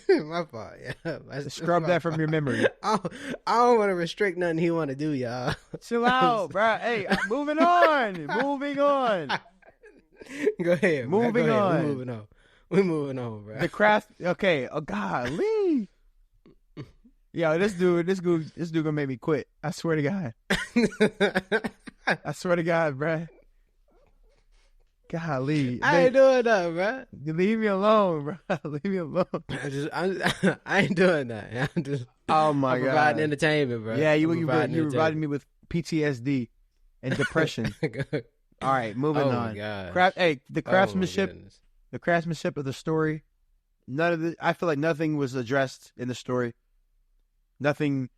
My fault. Yeah.
Scrub that from your memory.
I don't want to restrict nothing he want to do, y'all.
Chill out, bro. Hey, moving on. Moving on.
Go ahead. bro.
Moving
Go ahead.
on.
We're moving on, bro.
The craft. Okay. Oh, golly. Yo, this dude gonna make me quit. I swear to God. I swear to God, bro. Golly.
I ain't doing that, bro.
Leave me alone, bro. Leave me alone.
I ain't doing that. I'm just
Oh my
I'm
God.
providing entertainment, bro.
Yeah, you
providing
provided me with PTSD and depression.
entertainment.
All right, moving
Oh
on.
my God.
The craftsmanship of the story. I feel like nothing was addressed in the story. Nothing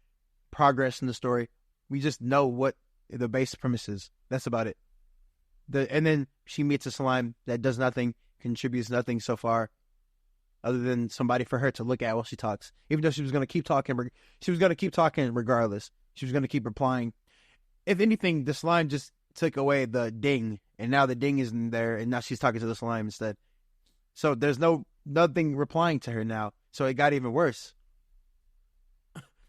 progressed in the story. We just know what the base premises. That's about it. And then she meets a slime that does nothing, contributes nothing so far, other than somebody for her to look at while she talks. Even though she was going to keep talking, regardless. She was going to keep replying. If anything, the slime just took away the ding, and now the ding isn't there, and now she's talking to the slime instead. So there's nothing replying to her now. So it got even worse.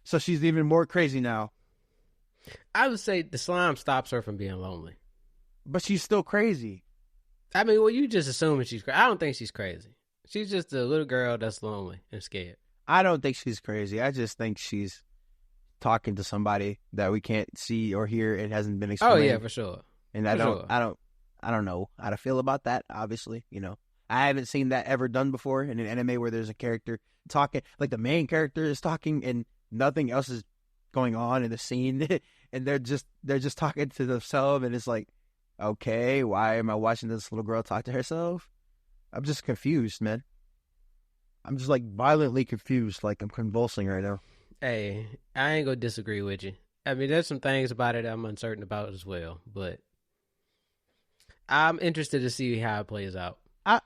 So she's even more crazy now.
I would say the slime stops her from being lonely.
But she's still crazy.
I mean, well, you just assuming she's crazy. I don't think she's crazy. She's just a little girl that's lonely and scared.
I don't think she's crazy. I just think she's talking to somebody that we can't see or hear. It hasn't been explained.
Oh yeah, for sure.
And I don't know how to feel about that. Obviously, I haven't seen that ever done before in an anime where there's a character talking, like the main character is talking and nothing else is going on in the scene, and they're just talking to themselves, and it's like, okay, why am I watching this little girl talk to herself? I'm just confused, man. I'm just like violently confused, like I'm convulsing right now.
Hey, I ain't gonna disagree with you. I mean, there's some things about it I'm uncertain about as well, but I'm interested to see how it plays out.
I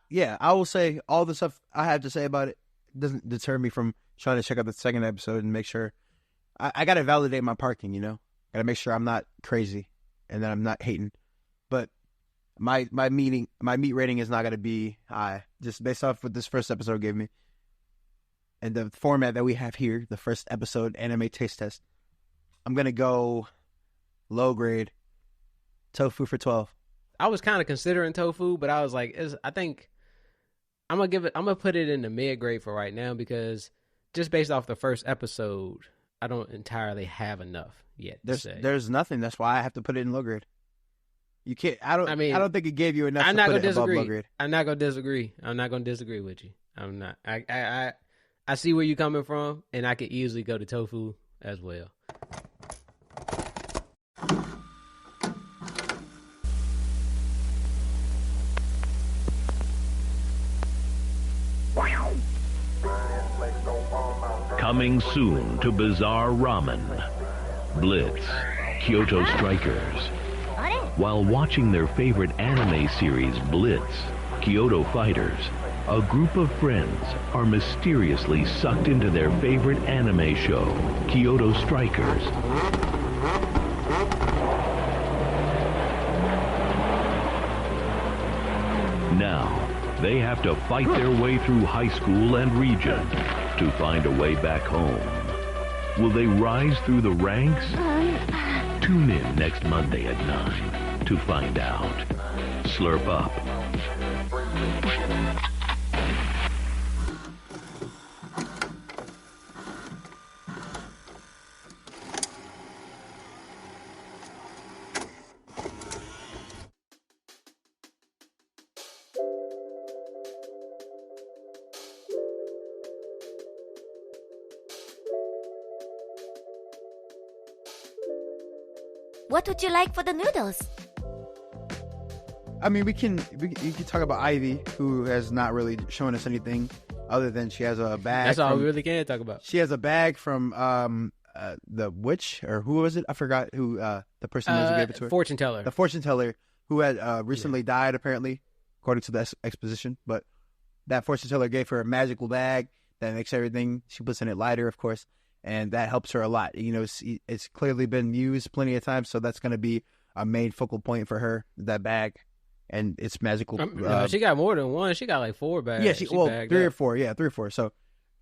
will say all the stuff I have to say about it doesn't deter me from trying to check out the second episode and make sure. I got to validate my parking, Got to make sure I'm not crazy and that I'm not hating. But my meat rating is not going to be high, just based off what this first episode gave me. And the format that we have here, the first episode anime taste test, I'm going to go low grade, tofu for 12.
I was kind of considering tofu, but I was like, I think I'm gonna put it in the mid grade for right now, because just based off the first episode, I don't entirely have enough yet.
There's nothing. That's why I have to put it in low grade. You can't. I don't think it gave you enough.
I'm
to
not
put
gonna
it
disagree.
Above low grade.
I'm not gonna disagree. I'm not gonna disagree with you. I'm not. I see where you're coming from, and I could easily go to tofu as well.
Coming soon to Bizarre Ramen, Blitz, Kyoto Strikers. While watching their favorite anime series Blitz, Kyoto Fighters, a group of friends are mysteriously sucked into their favorite anime show, Kyoto Strikers. Now, they have to fight their way through high school and region to find a way back home. Will they rise through the ranks? Tune in next Monday at 9 to find out. Slurp up.
What would you like for the noodles?
I mean, you can talk about Ivy, who has not really shown us anything other than she has a bag.
That's all we really can talk about.
She has a bag from the witch, or who was it? I forgot who the person was who gave it to her.
Fortune teller.
The fortune teller who had recently died, apparently, according to the exposition. But that fortune teller gave her a magical bag that makes everything. She puts in it lighter, of course, and that helps her a lot. It's clearly been used plenty of times, so that's going to be a main focal point for her. That bag. And it's magical.
No, she got more than one. She got like 4 bags.
Yeah, three or four. Yeah, 3 or 4. So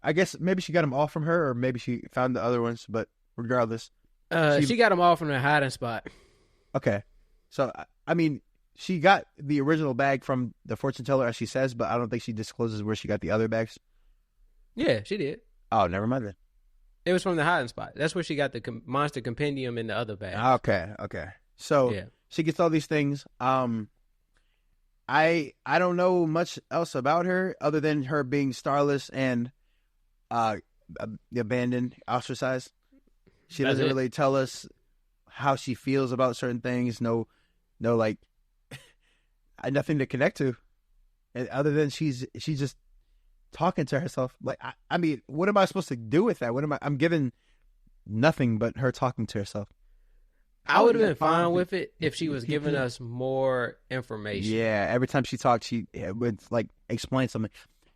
I guess maybe she got them all from her, or maybe she found the other ones. But regardless,
she got them all from the hiding spot.
Okay, so I mean, she got the original bag from the fortune teller, as she says, but I don't think she discloses where she got the other bags.
Yeah, she did.
Oh, never mind then.
It was from the hiding spot. That's where she got the monster compendium in the other bag.
Okay. So yeah. She gets all these things. I don't know much else about her other than her being starless and abandoned, ostracized. She doesn't really tell us how she feels about certain things. No, like nothing to connect to, and other than she's just talking to herself. Like I mean, what am I supposed to do with that? I'm given nothing but her talking to herself.
I would have been fine with it if she was giving us more information.
Yeah, every time she talked, she would like explain something.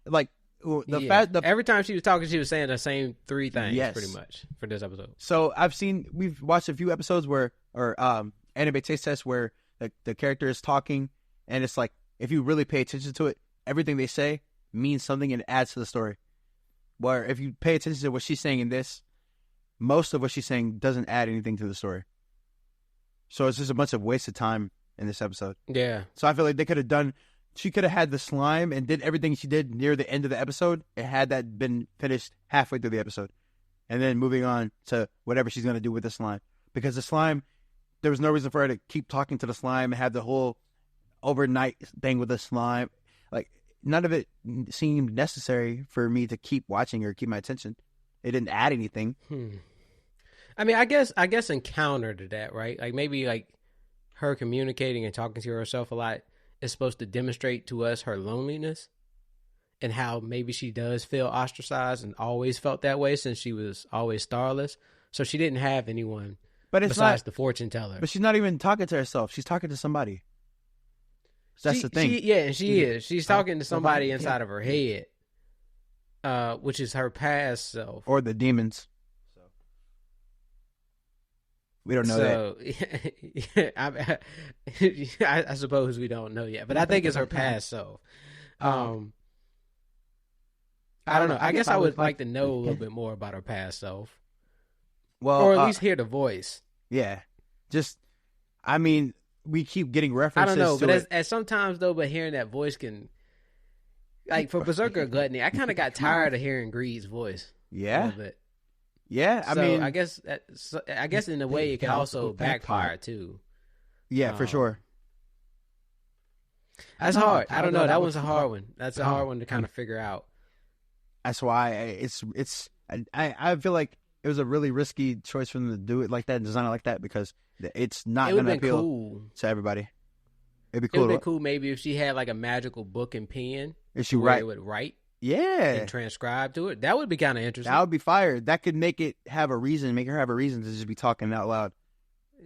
Like
every time she was talking, she was saying the same three things, pretty much, for this episode.
So we've watched a few episodes anime taste tests where the character is talking, and it's like, if you really pay attention to it, everything they say means something and adds to the story. Where if you pay attention to what she's saying in this, most of what she's saying doesn't add anything to the story. So it's just a bunch of wasted time in this episode.
Yeah.
So I feel like she could have had the slime and did everything she did near the end of the episode, and had that been finished halfway through the episode. And then moving on to whatever she's going to do with the slime. Because the slime, there was no reason for her to keep talking to the slime and have the whole overnight thing with the slime. Like, none of it seemed necessary for me to keep watching or keep my attention. It didn't add anything.
I mean, I guess in counter to that, right? Like, maybe like her communicating and talking to herself a lot is supposed to demonstrate to us her loneliness and how maybe she does feel ostracized and always felt that way since she was always starless. So she didn't have anyone besides the fortune teller.
But she's not even talking to herself. She's talking to somebody. That's the thing.
She is. She's talking to somebody inside of her head, which is her past self.
Or the demons. We don't know that.
I suppose we don't know yet, but I think it's her past self. I don't know. I guess I would like to know a little bit more about her past self.
Well,
or at least hear the voice.
Yeah. We keep getting references.
I don't know,
to
but at sometimes though, but hearing that voice can, like for Berserker Gluttony, I kind of got tired of hearing Greed's voice.
Yeah.
A little bit.
Yeah,
I guess in a way it can also backfire too.
Yeah, for sure.
That's hard. I don't know. That one's a hard one. That's a hard one to kind of figure out.
That's why I feel like it was a really risky choice for them to do it like that and design it like that, because it's not going to appeal to everybody. It'd be cool.
It would be cool maybe if she had like a magical book and pen.
If she
would write.
Yeah.
And transcribe to it. That would be kind of interesting.
That would be fire. That could make her have a reason to just be talking out loud.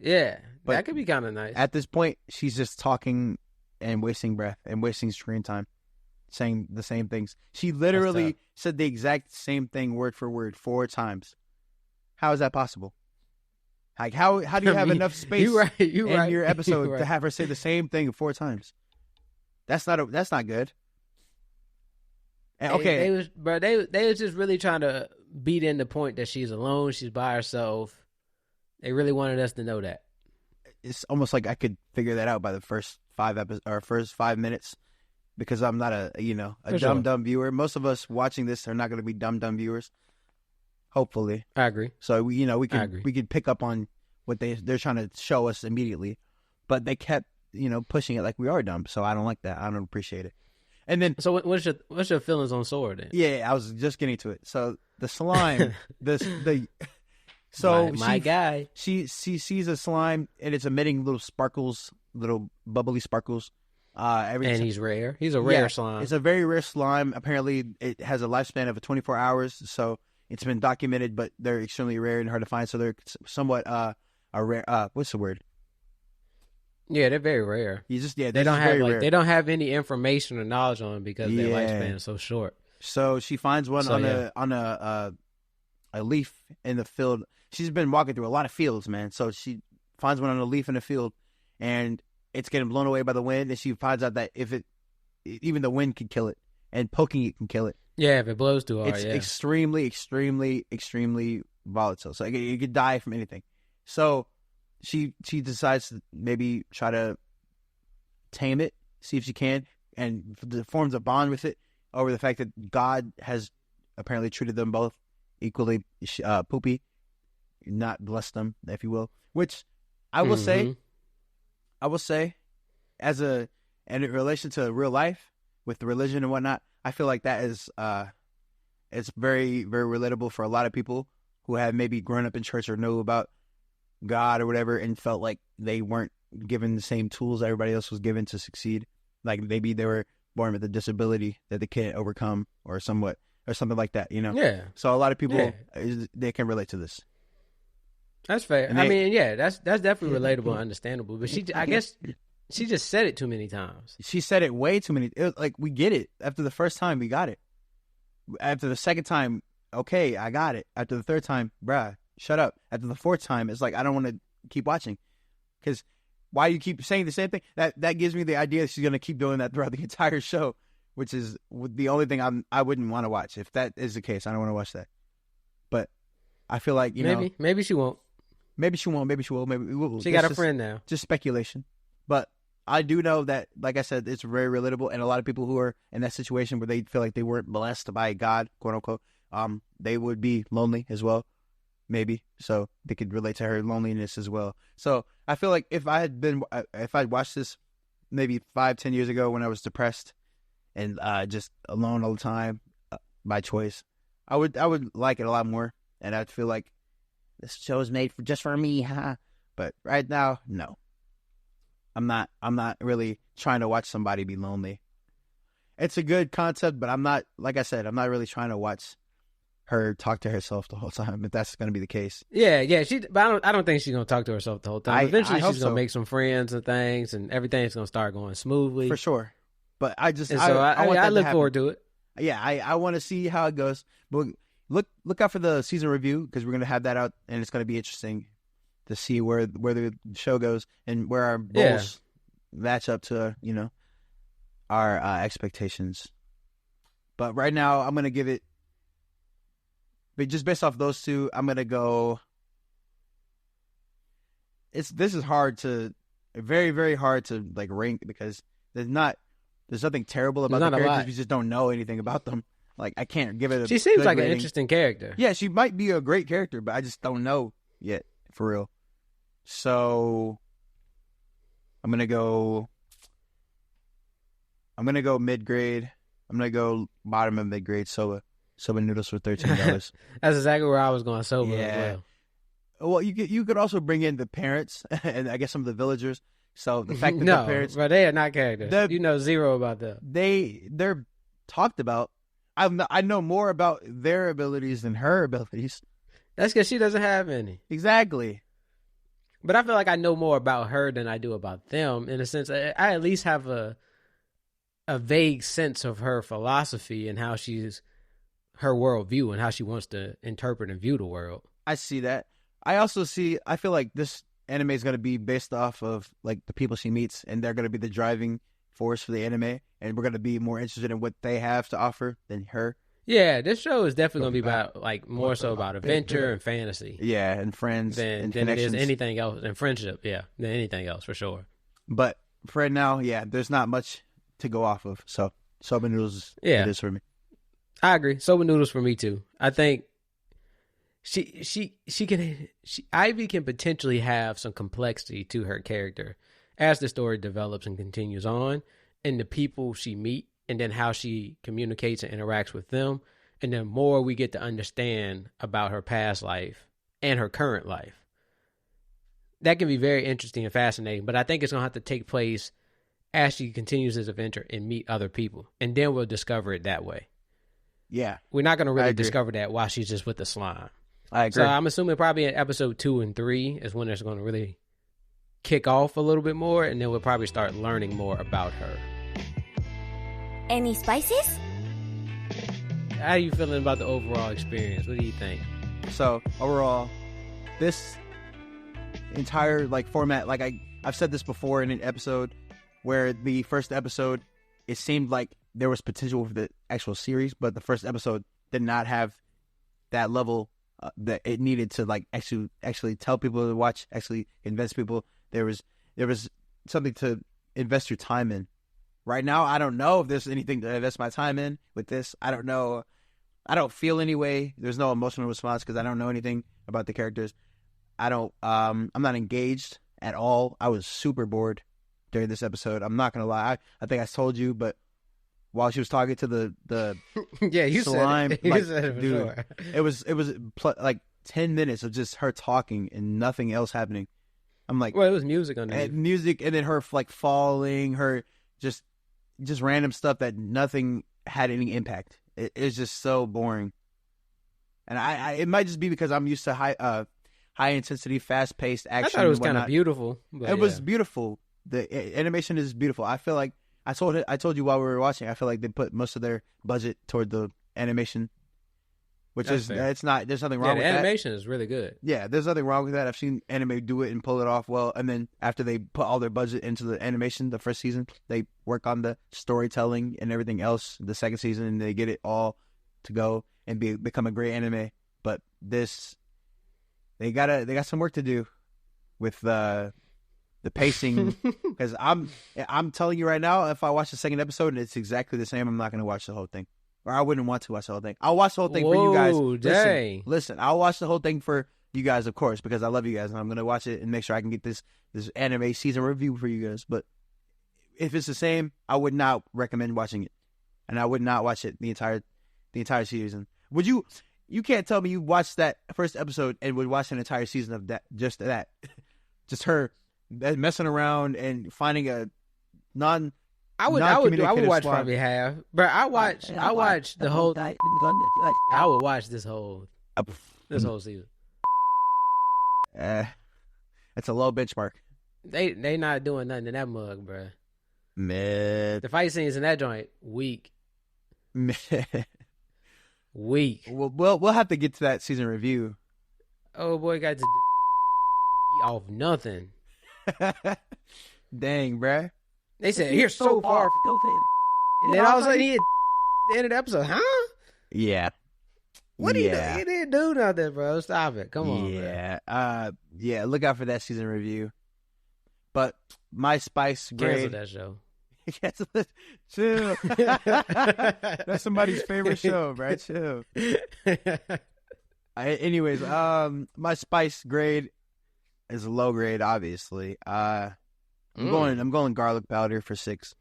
Yeah. But that could be kind of nice.
At this point, she's just talking and wasting breath and wasting screen time, saying the same things. She literally said the exact same thing word for word 4 times. How is that possible? Like, how do you have enough space in your episode to have her say the same thing 4 times? That's not good.
They was just really trying to beat in the point that she's alone, she's by herself. They really wanted us to know that.
It's almost like I could figure that out by the first 5 minutes, because I'm not a dumb viewer. Most of us watching this are not going to be dumb viewers. Hopefully,
I agree.
So we could pick up on what they're trying to show us immediately, but they kept pushing it like we are dumb. So I don't like that. I don't appreciate it. And then,
so what's your feelings on Sword then?
Yeah, I was just getting to it. So the slime, she sees a slime and it's emitting little sparkles, little bubbly sparkles.
And he's rare. He's a rare slime.
It's a very rare slime. Apparently, it has a lifespan of 24 hours. So it's been documented, but they're extremely rare and hard to find. So they're somewhat a rare. What's the word?
Yeah, they're very rare.
They
don't have any information or knowledge on them because their lifespan is so short.
So she finds one on a leaf in the field. She's been walking through a lot of fields, man. So she finds one on a leaf in the field, and it's getting blown away by the wind. And she finds out that even the wind can kill it, and poking it can kill it.
Yeah, if it blows too hard,
it's extremely, extremely, extremely volatile. So it could die from anything. So she decides to maybe try to tame it, see if she can, and forms a bond with it over the fact that God has apparently treated them both equally poopy, not blessed them, if you will. Which I will say, in relation to real life with the religion and whatnot, I feel like that is it's very, very relatable for a lot of people who have maybe grown up in church or know about God or whatever and felt like they weren't given the same tools everybody else was given to succeed. Like maybe they were born with a disability that they can't overcome or something like that,
Yeah.
So a lot of people, they can relate to this.
That's fair.
And
I mean, yeah, that's definitely relatable and understandable. But I guess she just said it too many times.
She said it way too many. It was like, we get it. After the first time, we got it. After the second time, okay, I got it. After the third time, bruh, shut up. After the fourth time, it's like, I don't want to keep watching. Because why you keep saying the same thing? That gives me the idea that she's going to keep doing that throughout the entire show, which is the only thing I wouldn't want to watch. If that is the case, I don't want to watch that. But I feel like,
maybe she won't.
Maybe she won't. Maybe she will. Maybe we will.
She got a friend now.
Just speculation. But I do know that, like I said, it's very relatable. And a lot of people who are in that situation where they feel like they weren't blessed by God, quote unquote, they would be lonely as well. Maybe. So they could relate to her loneliness as well. So I feel like if I'd watched this maybe 5-10 years ago when I was depressed and just alone all the time by choice, I would like it a lot more. And I'd feel like this show is made just for me, huh? But right now, no. I'm not really trying to watch somebody be lonely. It's a good concept, but I'm not, like I said, I'm not really trying to watch her talk to herself the whole time, if that's going to be the case.
Yeah. But I don't think she's going to talk to herself the whole time. Eventually, she's going to make some friends and things, and everything's going to start going smoothly.
For sure. But I
look forward to it.
Yeah, I want to see how it goes. But look out for the season review, because we're going to have that out, and it's going to be interesting to see where the show goes and where our goals match up to, our expectations. But right now, I'm going to give it, but just based off those two, I'm going to go, this is very, very hard to like rank, because there's nothing terrible about the characters. We just don't know anything about them. Like, I can't give it a
She seems
good
like
rating.
An interesting character.
Yeah, she might be a great character, but I just don't know yet, for real. So I'm gonna go mid-grade. I'm gonna go bottom of mid-grade soba noodles for $13.
That's exactly where I was going, soba as well.
Well, you could also bring in the parents and I guess some of the villagers. So the fact that the parents,
but they are not characters. You know zero about them.
They're talked about. I know more about their abilities than her abilities.
That's because she doesn't have any.
Exactly.
But I feel like I know more about her than I do about them. In a sense, I at least have a vague sense of her philosophy and how her worldview and how she wants to interpret and view the world.
I see that. I feel like this anime is going to be based off of like the people she meets, and they're going to be the driving force for the anime, and we're going to be more interested in what they have to offer than her.
Yeah, this show is definitely going to be about like more so about adventure and fantasy.
Yeah, and friends
than it is anything else, and friendship, than anything else for sure.
But for right now, there's not much to go off of. So soba noodles it is for me.
I agree. Soba noodles for me too. I think Ivy can potentially have some complexity to her character as the story develops and continues on, and the people she meet, and then how she communicates and interacts with them. And then more we get to understand about her past life and her current life. That can be very interesting and fascinating, but I think it's going to have to take place as she continues this adventure and meet other people. And then we'll discover it that way. Yeah. We're not going to really discover that while she's just with the slime.
I agree.
So I'm assuming probably in episode 2 and 3 is when it's going to really kick off a little bit more, and then we'll probably start learning more about her.
Any spices?
How are you feeling about the overall experience? What do you think?
So overall, this entire format, I've said this before in an episode, where the first episode, it seemed like there was potential for the actual series, but the first episode did not have that level that it needed to actually tell people to watch, actually convince people. There was something to invest your time in. Right now, I don't know if there's anything to invest my time in with this. I don't know. I don't feel any way. There's no emotional response because I don't know anything about the characters. I'm not engaged at all. I was super bored during this episode. I'm not going to lie. I think I told you, but while she was talking to the
yeah, you
slime,
said it. You said it for sure.
It was 10 minutes of just her talking and nothing else happening. I'm like,
well, it was music underneath.
Music, and then her falling, her just random stuff that nothing had any impact. It's just so boring. And it might just be because I'm used to high intensity, fast paced
I
action.
thought it was
and
kind of
whatnot.
beautiful. But
It was beautiful. The animation is beautiful. I feel like I told you while we were watching. I feel like they put most of their budget toward the animation, which
That's
is
fair.
it's not. There's nothing wrong
the
with that.
animation is really good.
Yeah, there's nothing wrong with that. I've seen anime do it and pull it off well. And then after they put all their budget into the animation, the first season, they work on the storytelling and everything else. The second season, and they get it all to go and become a great anime. But this, they got some work to do with the pacing. Because I'm telling you right now, if I watch the second episode and it's exactly the same, I'm not going to watch the whole thing. Or I wouldn't want to watch the whole thing. I'll watch the whole thing for you guys.
Whoa, dang.
Listen, I'll watch the whole thing for you guys, of course, because I love you guys, and I'm going to watch it and make sure I can get this anime season review for you guys. But if it's the same, I would not recommend watching it, and I would not watch it the entire season. Would you? You can't tell me you watched that first episode and would watch an entire season of that. Just her messing around and finding a non.
I would watch probably half, but I watched the whole. I would watch this whole season.
It's a low benchmark.
They not doing nothing in that mug, bro.
Meh.
The fight scenes in that joint weak. Weak.
We'll have to get to that season review.
Oh boy, got to off nothing.
Dang, bruh.
They said you're so far, and then all of a sudden he at the end of the episode, huh?
Yeah.
What he didn't do nothing, bro. Stop it. Come on.
Yeah. Yeah. Look out for that season review. But my spice grade.
Cancel that show.
Chill. That's somebody's favorite show, right? Chill. Anyways, my spice grade is a low grade, obviously. I'm going garlic powder for 6.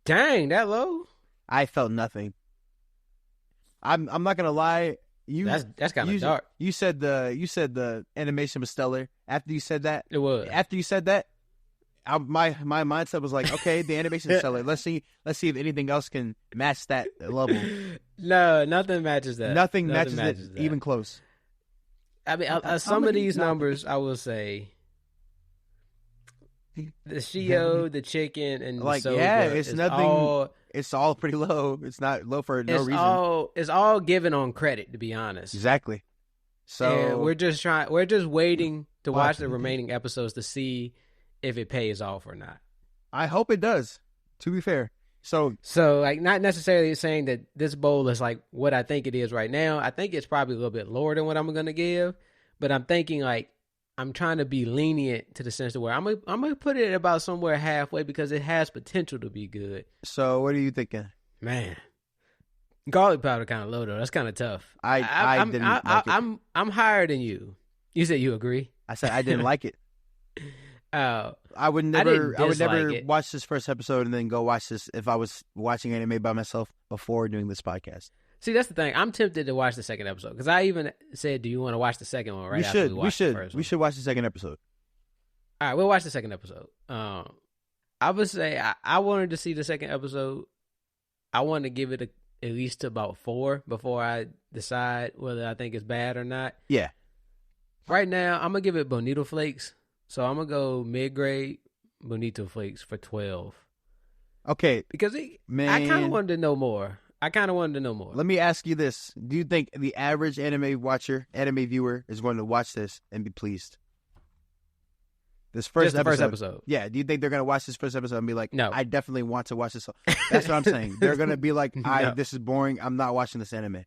Dang, that low?
I felt nothing. I'm not gonna lie.
That's kind of dark.
You said the animation was stellar. After you said that,
It was.
After you said that, my mindset was like, okay, the animation is stellar. Let's see if anything else can match that level.
No, nothing matches that.
Nothing matches it even close.
I mean, some of these numbers, I will say, the Shio, the chicken, and
like
the soba,
it's nothing. It's all pretty low. It's not low for no reason.
It's all given on credit, to be honest.
Exactly. So
and we're just waiting to watch the remaining episodes to see if it pays off or not.
I hope it does. To be fair, so
like not necessarily saying that this bowl is like what I think it is right now. I think it's probably a little bit lower than what I'm gonna give, but I'm thinking like I'm trying to be lenient to the sense of where I'm gonna put it about somewhere halfway because it has potential to be good.
So what are you thinking?
Man, garlic powder kind of low though. That's kind of tough. I'm higher than you. You said you agree.
I said I didn't like it. I would
I
never
it.
watch this first episode and then go watch this if I was watching anime by myself before doing this podcast.
See, that's the thing. I'm tempted to watch the second episode because I even said, "Do you want to watch the second one?" Right after we watch the first one?
We should watch the second episode.
All right, we'll watch the second episode. I would say I wanted to see the second episode. I want to give it at least to about 4 before I decide whether I think it's bad or not.
Yeah.
Right now, I'm gonna give it Bonito Flakes. So I'm gonna go mid-grade Bonito Flakes for 12.
Okay,
because I kind of wanted to know more.
Let me ask you this: do you think the average anime viewer, is going to watch this and be pleased? This first episode. Yeah. Do you think they're going to watch this first episode and be like,
"No,
I definitely want to watch this"? That's what I'm saying. They're going to be like,
No.
"This is boring. I'm not watching this anime."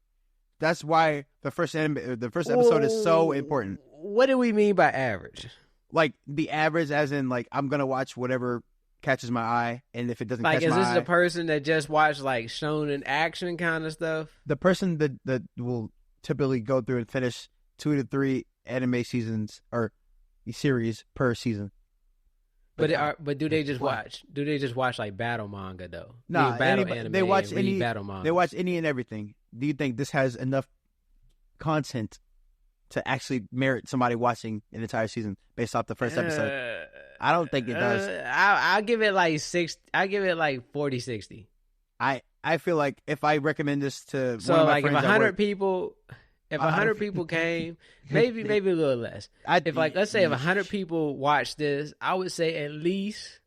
That's why the first episode is so important.
What do we mean by average?
Like the average, as in like I'm gonna watch whatever catches my eye, and if it doesn't catch my eye,
is this the person that just watched like shonen action kind of stuff?
The person that will typically go through and finish 2 to 3 anime seasons or series per season.
But do they just watch? Do they just watch like battle manga though?
No,
anime.
They watch
any battle manga.
They watch any and everything. Do you think this has enough content to actually merit somebody watching an entire season based off the first episode? I don't think it does.
I'll give it like 6. I give it like 40-60.
I feel like if I recommend this to
so
one of my
like if
friends
100 people, If 100 people came, maybe a little less. Let's say if 100 people watched this, I would say at least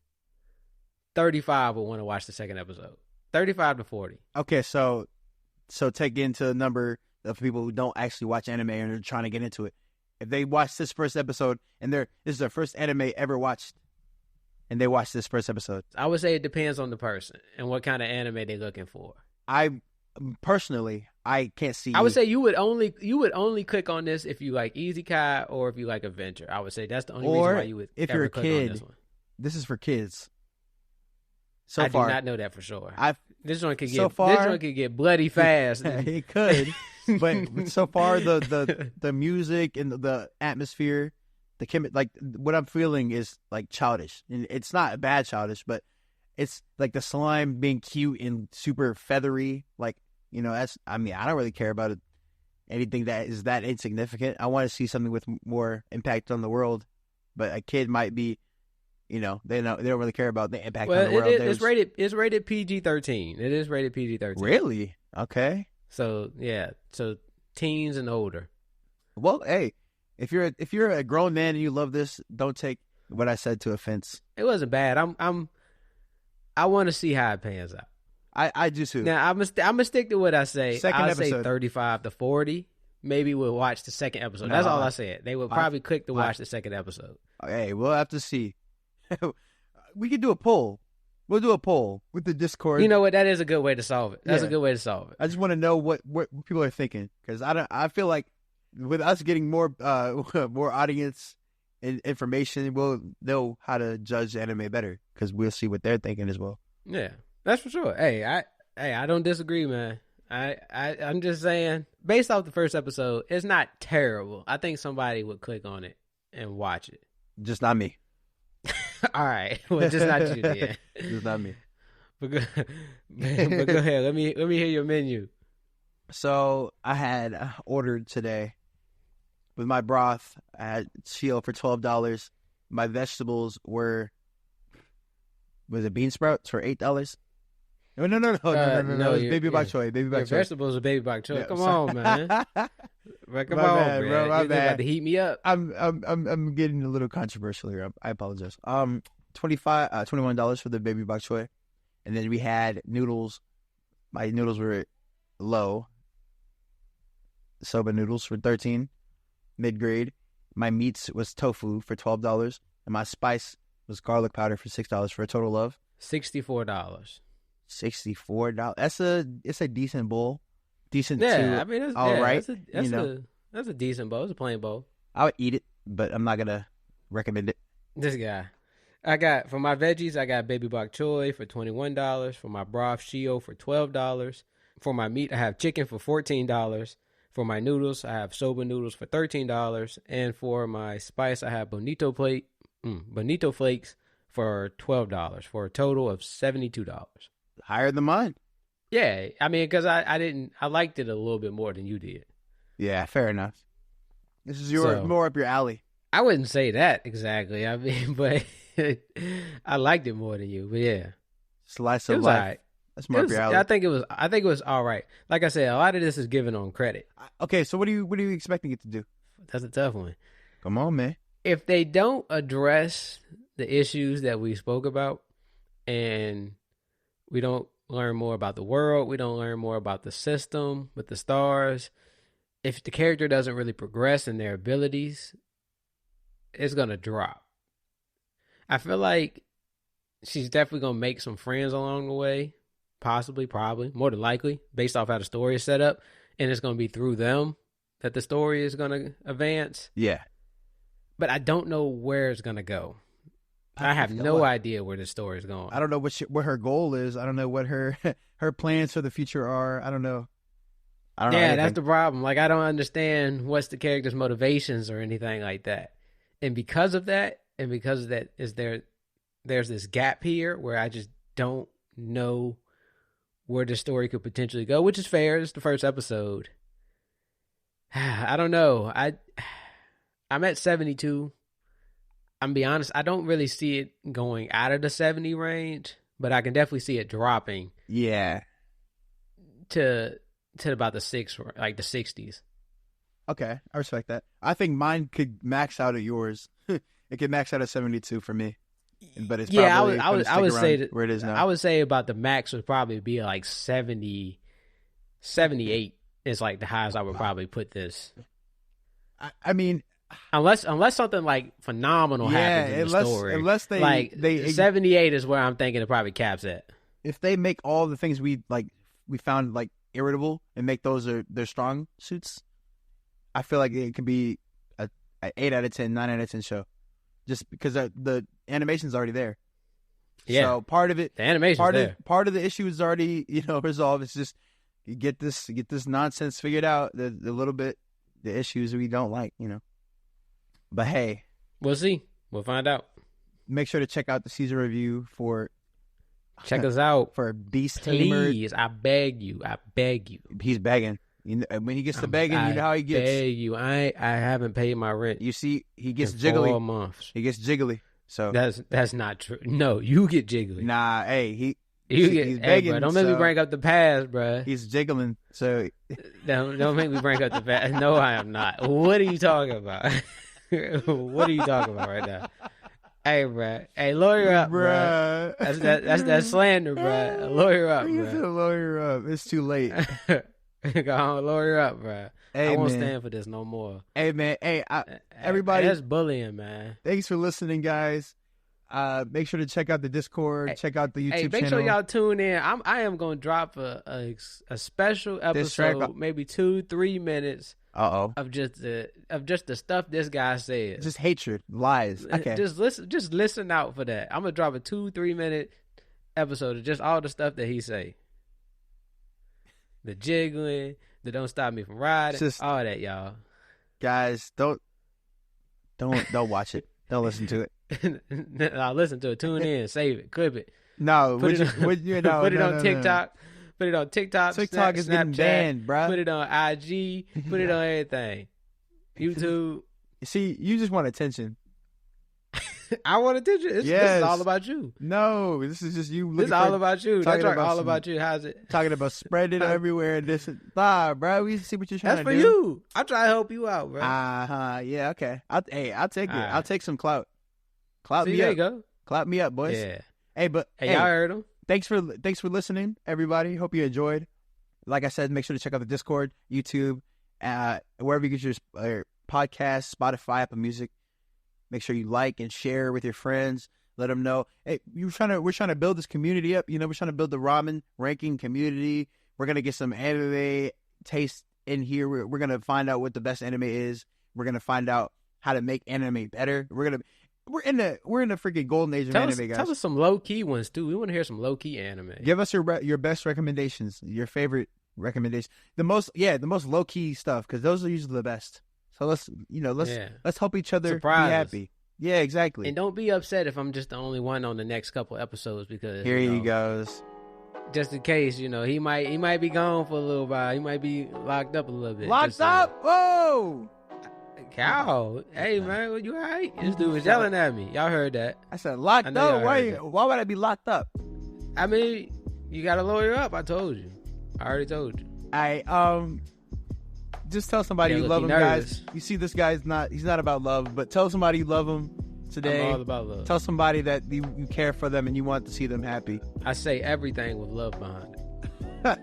35 will want to watch the second episode. 35 to 40.
Okay, so take into the number of people who don't actually watch anime and are trying to get into it. If they watch this first episode and this is their first anime ever watched, and they watch this first episode,
I would say it depends on the person and what kind of anime they're looking for.
Personally, I can't see.
I would say you would only click on this if you like Isekai or if you like adventure. I would say that's the only reason why you would.
If
ever
you're a
click
kid,
on this one.
This is for kids.
I do not know that for sure. This one could get bloody fast.
It could, but so far the music and the atmosphere, like what I'm feeling is like childish, and it's not bad childish, but it's like the slime being cute and super feathery. Like, I don't really care about anything that is that insignificant. I want to see something with more impact on the world, but a kid might be, they don't really care about the impact on the world.
It's rated PG-13. It is rated PG-13.
Really? Okay.
So yeah, so teens and older.
Well, hey, if you're a grown man and you love this, don't take what I said to offense.
It wasn't bad. I want to see how it pans out.
I do too.
Now I'm gonna stick to what I say. I'll say
episode.
35 to 40. Maybe we'll watch the second episode. That's all I said. They will probably click to watch the second episode.
Hey, we'll have to see. We could do a poll. We'll do a poll with the Discord.
You know what? That is a good way to solve it. That's a good way to solve it.
I just want to know what people are thinking, because I feel like with us getting more audience and information, we'll know how to judge anime better, because we'll see what they're thinking as well.
Yeah, that's for sure. Hey, I don't disagree, man. I'm just saying, based off the first episode, it's not terrible. I think somebody would click on it and watch it.
Just not me.
All right, well, just not you, then.
Just not me.
But go ahead. Let me hear your menu.
So I had ordered today with my broth. I had Chio for $12. My vegetables was it bean sprouts for $8? No. It's baby bok choy. Baby bok choy.
Vegetables are baby bok choy.
Yeah,
come on, man. Come on,
bad, bro. My
You're
bad.
about to heat me up.
I'm getting a little controversial here. I apologize. $21 for the baby bok choy, and then we had noodles. My noodles were low. Soba noodles for $13, mid grade. My meats was tofu for $12, and my spice was garlic powder for $6 for a total of
$64.
$64. It's a decent bowl. Decent.
Yeah, I mean, that's
all right.
That's a decent bowl. It's a plain bowl.
I would eat it, but I'm not gonna recommend it.
This guy. For my veggies, I got baby bok choy for $21. For my broth, shio for $12. For my meat, I have chicken for $14. For my noodles, I have soba noodles for $13. And for my spice, I have bonito flakes for $12, for a total of $72.
Higher than mine.
Yeah, I mean, because I liked it a little bit more than you did.
Yeah, fair enough. This is more up your alley.
I wouldn't say that exactly. I mean, but I liked it more than you. But yeah,
slice of life. Right. That's more up your alley.
I think it was all right. Like I said, a lot of this is given on credit.
Okay, so what are you expecting it to do?
That's a tough one.
Come on, man.
If they don't address the issues that we spoke about, and we don't learn more about the world, we don't learn more about the system with the stars, if the character doesn't really progress in their abilities, it's going to drop. I feel like she's definitely going to make some friends along the way. Possibly, probably, more than likely, based off how the story is set up. And it's going to be through them that the story is going to advance.
Yeah.
But I don't know where it's going to go. I have no idea where the story is going.
I don't know what her goal is. I don't know what her plans for the future are. I don't know.
Yeah, that's the problem. Like, I don't understand what's the character's motivations or anything like that. And because of that, there's this gap here where I just don't know where the story could potentially go, which is fair. It's the first episode. I don't know. I'm at 72. I'm gonna be honest, I don't really see it going out of the 70 range, but I can definitely see it dropping.
Yeah.
To about the 60s.
Okay, I respect that. I think mine could max out at yours. It could max out at 72 for me. But it's probably
I would say that
where it is now.
I would say about the max would probably be like 70, 78 is like the highest I would probably put this.
I mean,
unless something like phenomenal happens in the story.
Unless they
78 is where I'm thinking it probably caps at.
If they make all the things we found like irritable and make those their strong suits, I feel like it could be a 8 out of 10, 9 out of 10 show, just because the animation's already there.
Yeah.
So part of it,
the animation's there.
Part of the issue is already resolved. It's just you get this nonsense figured out. The little bit the issues we don't like, But hey,
we'll see. We'll find out.
Make sure to check out the season review for.
Check us out
for Beast Tamer.
Please, I beg you.
He's begging. When he gets to begging, you know how he gets.
I beg you. I haven't paid my rent.
You see, he gets
in
jiggly.
4 months.
He gets jiggly. So
that's not true. No, you get jiggly.
Nah, hey,
he's begging. Bro, don't make me bring up the past, bro.
He's jiggling. So
don't make me bring up the past. No, I am not. What are you talking about? What are you talking about right now? Hey, bro. Hey, lawyer up, bro. That's that slander, bro. Lawyer up, bro.
Lawyer up. It's too late.
Go on, lawyer up, bro.
Hey,
I won't
man.
stand for this no more.
Hey, man. Hey, everybody.
That's bullying, man.
Thanks for listening, guys. Make sure to check out the Discord. Check out the YouTube channel.
Make sure y'all tune in. I am going to drop a special episode, maybe 2-3 minutes. Of just the stuff this guy says.
Just hatred, lies. Okay.
Just listen out for that. I'm gonna drop a 2-3 minute episode of just all the stuff that he say. The jiggling, the don't stop me from riding, all that, y'all.
Guys, don't watch it. Don't listen to it.
I'll listen to it. Tune in, save it, clip it.
No,
put it on TikTok.
No.
Put it on TikTok.
TikTok is getting banned, bro.
Put it on IG. Put it on everything. YouTube.
See, you just want attention.
I want attention. This is all about you.
No, this is just you.
This is all about you. That's all about you. How's it?
Talking about spreading it everywhere. This, bro. We see what you're trying to do.
That's for you. I'm trying to help you out, bro.
Yeah. Okay. I'll take it.
Right.
I'll take some clout. Clout me
there
up.
You go.
Clout me up, boys.
Yeah.
Hey,
y'all heard him.
Thanks for listening, everybody. Hope you enjoyed. Like I said, make sure to check out the Discord, YouTube, wherever you get your podcasts, Spotify, Apple Music. Make sure you like and share with your friends. Let them know. Hey, we're trying to build this community up. We're trying to build the ramen ranking community. We're gonna get some anime taste in here. We're gonna find out what the best anime is. We're gonna find out how to make anime better. We're in the freaking golden age of anime, guys.
Tell us some low key ones too. We want to hear some low key anime.
Give us your best recommendations, your favorite recommendations, the most low key stuff, because those are usually the best. So let's help each other be happy. Yeah, exactly.
And don't be upset if I'm just the only one on the next couple episodes, because
here he goes.
Just in case, he might be gone for a little while. He might be locked up a little bit.
Locked up? Whoa!
Cow, hey man, you all right? This dude was yelling at me. Y'all heard that?
I said locked up. Why would I be locked up?
I mean, you got to lawyer up. I told you. I already told you.
Just tell somebody you love him, guys. You see, this guy's he's not about love, but tell somebody you love him today.
I'm all about love.
Tell somebody that you care for them and you want to see them happy.
I say everything with love behind it.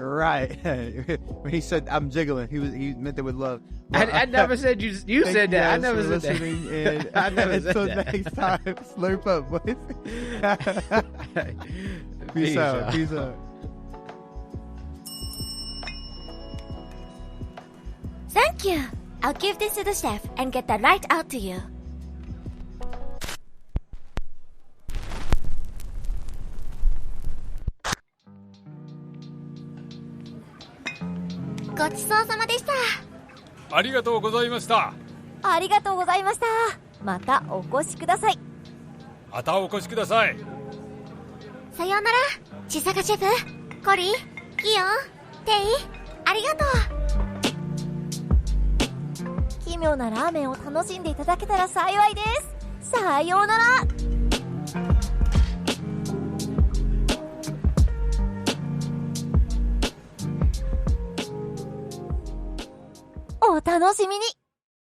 Right. When he said I'm jiggling, he meant it with love.
Well, I never said you said that. I never said that.
And
I never said
until
that.
next time, slurp up, boys. Peace out. Peace out.
Thank you. I'll give this to the chef and get that right out to you.ごちそうさまでした。
ありがとうございました。
ありがとうございました。またお越しください。
またお越しください。
さようなら、千坂シェフ、コリー、キヨン、テイ、ありがとう。奇妙なラーメンを楽しんでいただけたら幸いです。さようなら。お楽楽しみに